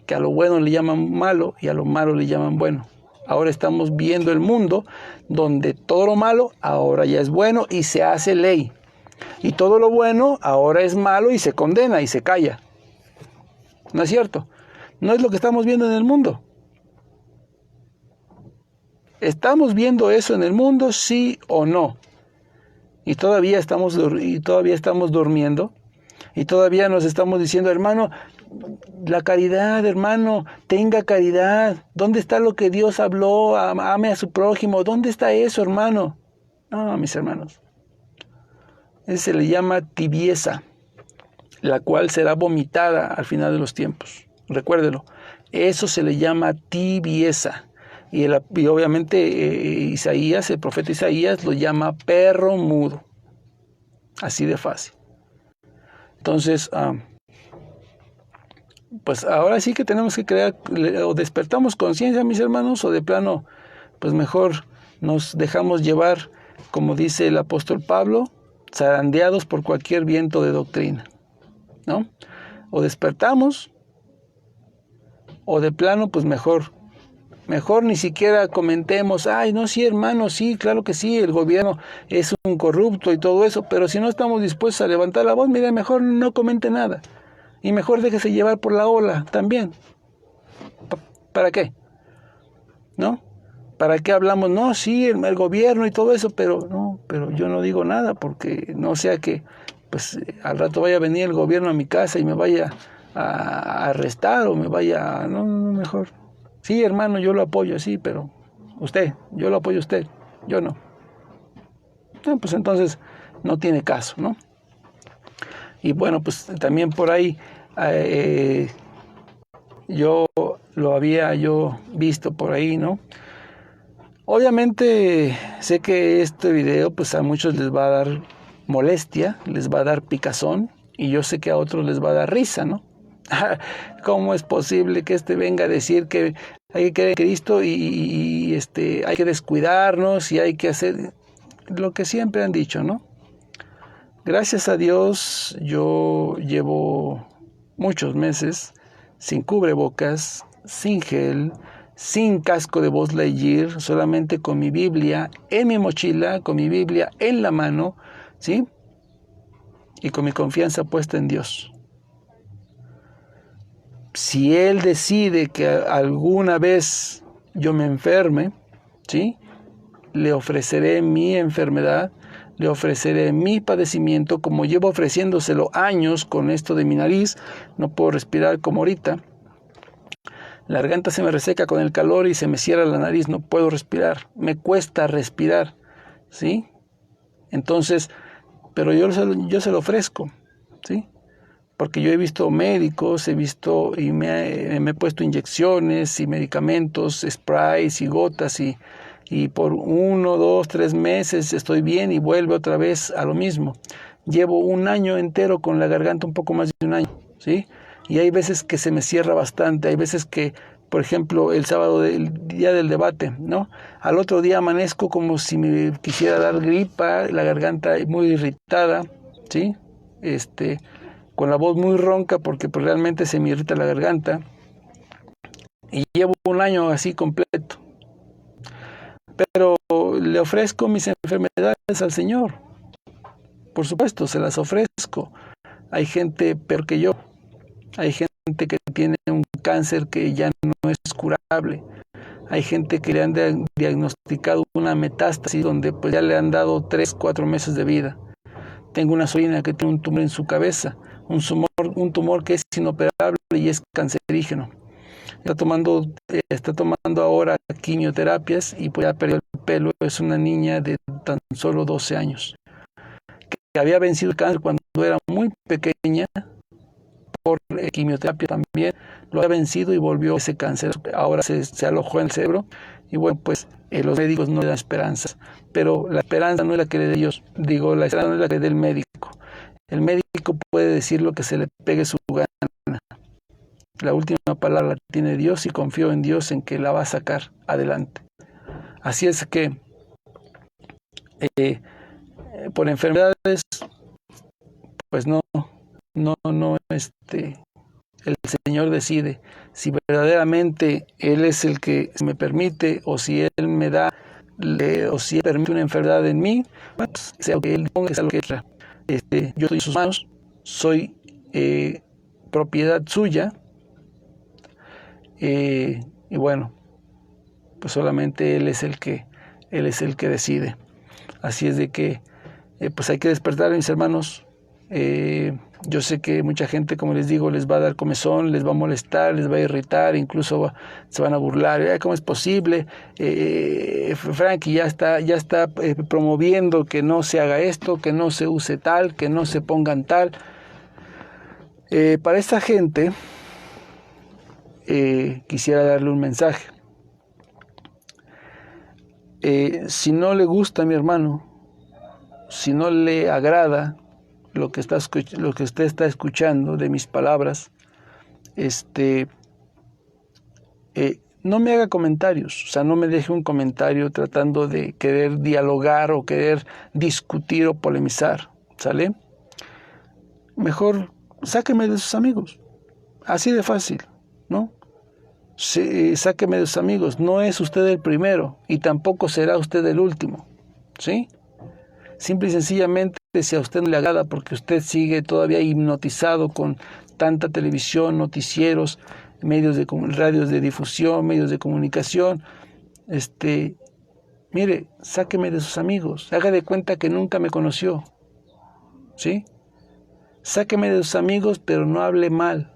que a lo bueno le llaman malo y a lo malo le llaman bueno. Ahora estamos viendo el mundo donde todo lo malo ahora ya es bueno y se hace ley. Y todo lo bueno ahora es malo y se condena y se calla. ¿No es cierto? No es lo que estamos viendo en el mundo. ¿Estamos viendo eso en el mundo, sí o no? Y todavía estamos durmiendo. Y todavía nos estamos diciendo, hermano, la caridad, hermano, tenga caridad. ¿Dónde está lo que Dios habló? Ame a su prójimo. ¿Dónde está eso, hermano? No, mis hermanos. Eso se le llama tibieza, la cual será vomitada al final de los tiempos. recuérdelo. Eso se le llama tibieza. Y obviamente Isaías, el profeta Isaías, lo llama perro mudo. Así de fácil. Entonces, pues ahora sí que tenemos que crear, o despertamos conciencia, mis hermanos, o de plano, pues mejor nos dejamos llevar, como dice el apóstol Pablo, zarandeados por cualquier viento de doctrina, ¿no? O despertamos, o de plano, pues mejor ni siquiera comentemos, ay, no, sí, hermano, sí, claro que sí, el gobierno es un corrupto y todo eso, pero si no estamos dispuestos a levantar la voz, mira, mejor no comente nada. Y mejor déjese llevar por la ola también. ¿Para qué? ¿No? ¿Para qué hablamos? No, sí, el gobierno y todo eso, pero yo no digo nada porque no sea que pues al rato vaya a venir el gobierno a mi casa y me vaya a arrestar o me vaya no, mejor. Sí, hermano, yo lo apoyo, sí, pero yo lo apoyo a usted, yo no. No, pues entonces no tiene caso, ¿no? Y bueno, pues también por ahí yo lo había visto por ahí, ¿no? Obviamente sé que este video pues a muchos les va a dar molestia, les va a dar picazón y yo sé que a otros les va a dar risa, ¿no? ¿Cómo es posible que venga a decir que hay que creer en Cristo y hay que descuidarnos y hay que hacer lo que siempre han dicho, ¿no? Gracias a Dios yo llevo muchos meses sin cubrebocas, sin gel, sin casco de Buzz Lightyear, solamente con mi Biblia en mi mochila, con mi Biblia en la mano, ¿sí? Y con mi confianza puesta en Dios. Si Él decide que alguna vez yo me enferme, ¿sí? Le ofreceré mi enfermedad, le ofreceré mi padecimiento, como llevo ofreciéndoselo años con esto de mi nariz, no puedo respirar como ahorita. La garganta se me reseca con el calor y se me cierra la nariz, no puedo respirar, me cuesta respirar, ¿sí? Entonces, pero yo se lo ofrezco, ¿sí? Porque yo he visto médicos, y me he puesto inyecciones y medicamentos, sprays y gotas y por 1, 2, 3 meses estoy bien y vuelve otra vez a lo mismo. Llevo un año entero con la garganta, un poco más de un año, ¿sí? Y hay veces que se me cierra bastante, hay veces que, por ejemplo, el sábado, el día del debate, ¿no? Al otro día amanezco como si me quisiera dar gripa, la garganta muy irritada, ¿sí? Con la voz muy ronca porque pues, realmente se me irrita la garganta. Y llevo un año así completo. Pero le ofrezco mis enfermedades al Señor. Por supuesto, se las ofrezco. Hay gente peor que yo. Hay gente que tiene un cáncer que ya no es curable. Hay gente que le han diagnosticado una metástasis donde pues, ya le han dado 3, 4 meses de vida. Tengo una sobrina que tiene un tumor en su cabeza, un tumor que es inoperable y es cancerígeno. Está tomando ahora quimioterapias y pues ya perdió el pelo. Es una niña de tan solo 12 años que había vencido el cáncer cuando era muy pequeña por quimioterapia también. Lo había vencido y volvió ese cáncer. Ahora se alojó en el cerebro y bueno, pues los médicos no le dan esperanzas. Pero la esperanza no es la que le dé Dios. Digo, la esperanza no es la que le dé el médico. El médico puede decir lo que se le pegue su gana. La última palabra la tiene Dios y confío en Dios en que la va a sacar adelante. Así es que por enfermedades, pues no, el Señor decide si verdaderamente Él es el que me permite o si Él me da o si Él permite una enfermedad en mí, pues, sea lo que Él ponga, sea lo que quiera. Yo estoy en sus manos, soy propiedad suya. Y bueno, pues solamente Él es el que decide. Así es de que pues hay que despertar, mis hermanos. Yo sé que mucha gente, como les digo, les va a dar comezón, les va a molestar, les va a irritar, incluso se van a burlar. ¿Cómo es posible? Frankie ya está promoviendo que no se haga esto, que no se use tal, que no se pongan tal. Para esta gente quisiera darle un mensaje. Si no le gusta a mi hermano, si no le agrada lo que usted está escuchando de mis palabras, no me haga comentarios, o sea, no me deje un comentario tratando de querer dialogar o querer discutir o polemizar, ¿sale? Mejor sáqueme de sus amigos, así de fácil, ¿no? Sí, sáqueme de sus amigos, no es usted el primero y tampoco será usted el último, ¿sí? Simple y sencillamente, si a usted no le agrada porque usted sigue todavía hipnotizado con tanta televisión, noticieros, radios de difusión, medios de comunicación, mire, sáqueme de sus amigos, haga de cuenta que nunca me conoció, ¿sí? Sáqueme de sus amigos, pero no hable mal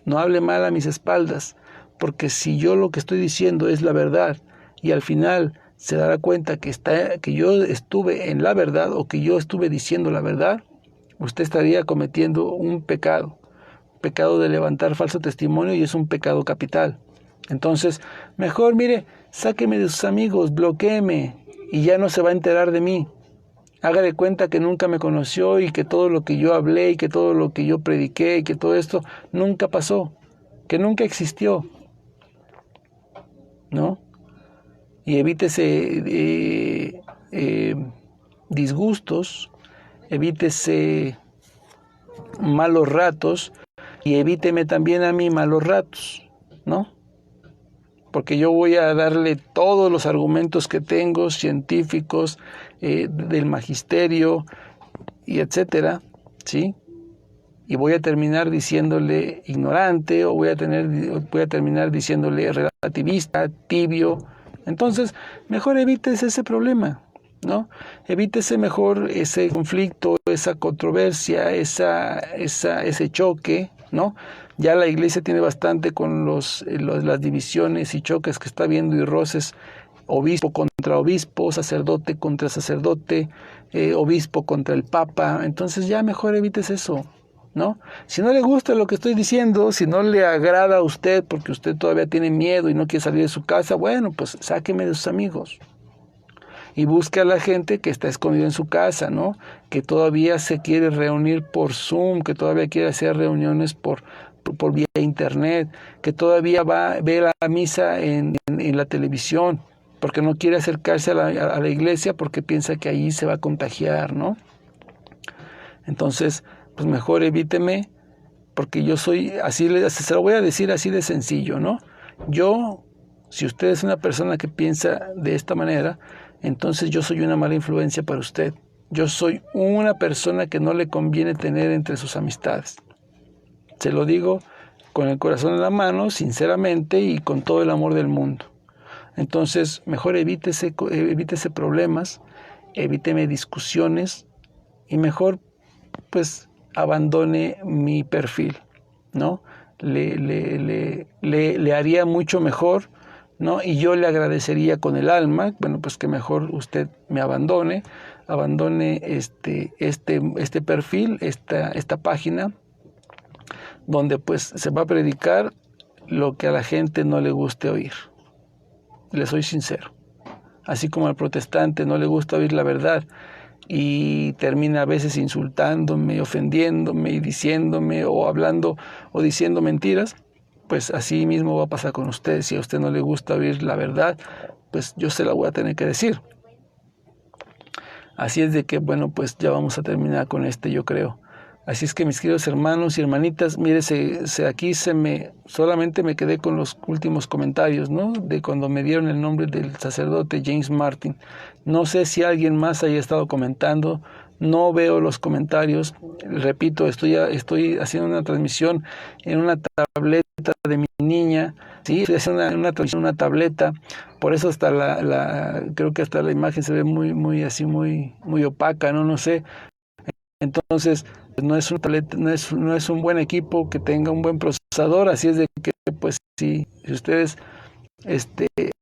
a mis espaldas, porque si yo lo que estoy diciendo es la verdad y al final se dará cuenta que yo estuve en la verdad o que yo estuve diciendo la verdad, usted estaría cometiendo un pecado de levantar falso testimonio, y es un pecado capital. Entonces, mejor, mire, sáqueme de sus amigos, bloquéeme y ya no se va a enterar de mí. Haga de cuenta que nunca me conoció y que todo lo que yo hablé y que todo lo que yo prediqué y que todo esto nunca pasó, que nunca existió, ¿no? Y evítese disgustos, evítese malos ratos y evíteme también a mí malos ratos, ¿no? Porque yo voy a darle todos los argumentos que tengo, científicos, del magisterio, y etcétera, ¿sí? Y voy a terminar diciéndole ignorante, o voy a terminar diciéndole relativista, tibio. Entonces, mejor evítese ese problema, ¿no? Evítese mejor ese conflicto, esa controversia, ese choque, ¿no? Ya la iglesia tiene bastante con las divisiones y choques que está habiendo y roces, obispo contra obispo, sacerdote contra sacerdote, obispo contra el papa. Entonces ya mejor evites eso, ¿no? Si no le gusta lo que estoy diciendo, si no le agrada a usted porque usted todavía tiene miedo y no quiere salir de su casa, bueno, pues sáqueme de sus amigos y busque a la gente que está escondida en su casa, ¿no? Que todavía se quiere reunir por Zoom, que todavía quiere hacer reuniones por vía internet, que todavía ve la misa en la televisión, porque no quiere acercarse a la iglesia porque piensa que ahí se va a contagiar, ¿no? Entonces, pues mejor evíteme, porque yo soy así, se lo voy a decir así de sencillo, ¿no? Si usted es una persona que piensa de esta manera, entonces yo soy una mala influencia para usted. Yo soy una persona que no le conviene tener entre sus amistades. Se lo digo con el corazón en la mano, sinceramente y con todo el amor del mundo. Entonces, mejor evítese problemas, evíteme discusiones y mejor, pues, abandone mi perfil, ¿no? Le haría mucho mejor, ¿no? Y yo le agradecería con el alma, bueno, pues que mejor usted me abandone este perfil, esta página, donde pues se va a predicar lo que a la gente no le guste oír. Le soy sincero. Así como al protestante no le gusta oír la verdad y termina a veces insultándome, ofendiéndome y diciéndome o hablando o diciendo mentiras, pues así mismo va a pasar con usted. Si a usted no le gusta oír la verdad, pues yo se la voy a tener que decir. Así es de que, bueno, pues ya vamos a terminar con yo creo. Así es que, mis queridos hermanos y hermanitas, mire, aquí solamente me quedé con los últimos comentarios, ¿no? De cuando me dieron el nombre del sacerdote James Martin. No sé si alguien más haya estado comentando, no veo los comentarios. Repito, estoy haciendo una transmisión en una tableta de mi niña, ¿sí? Estoy haciendo una transmisión en una tableta, por eso hasta creo que hasta la imagen se ve muy así, muy opaca, ¿no? No sé. Entonces, no es una tableta, no es un buen equipo que tenga un buen procesador, así es de que, pues, si ustedes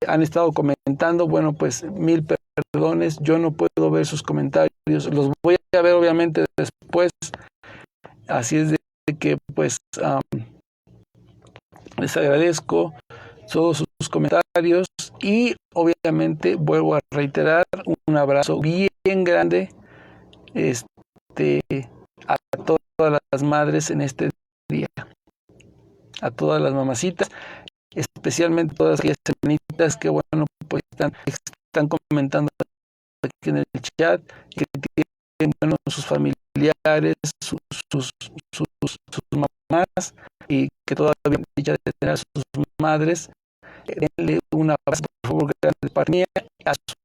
han estado comentando, bueno, pues, 1000 perdones, yo no puedo ver sus comentarios, los voy a ver obviamente después, así es de que, pues, Les agradezco todos sus comentarios y obviamente vuelvo a reiterar un abrazo bien grande a todas las madres en este día, a todas las mamacitas, especialmente todas aquellas hermanitas que bueno, pues están comentando aquí en el chat, que tienen bueno, sus familiares, sus mamás, y que todavía dicha de tener a sus madres. Denle un abrazo, por favor, grande para mí, a sus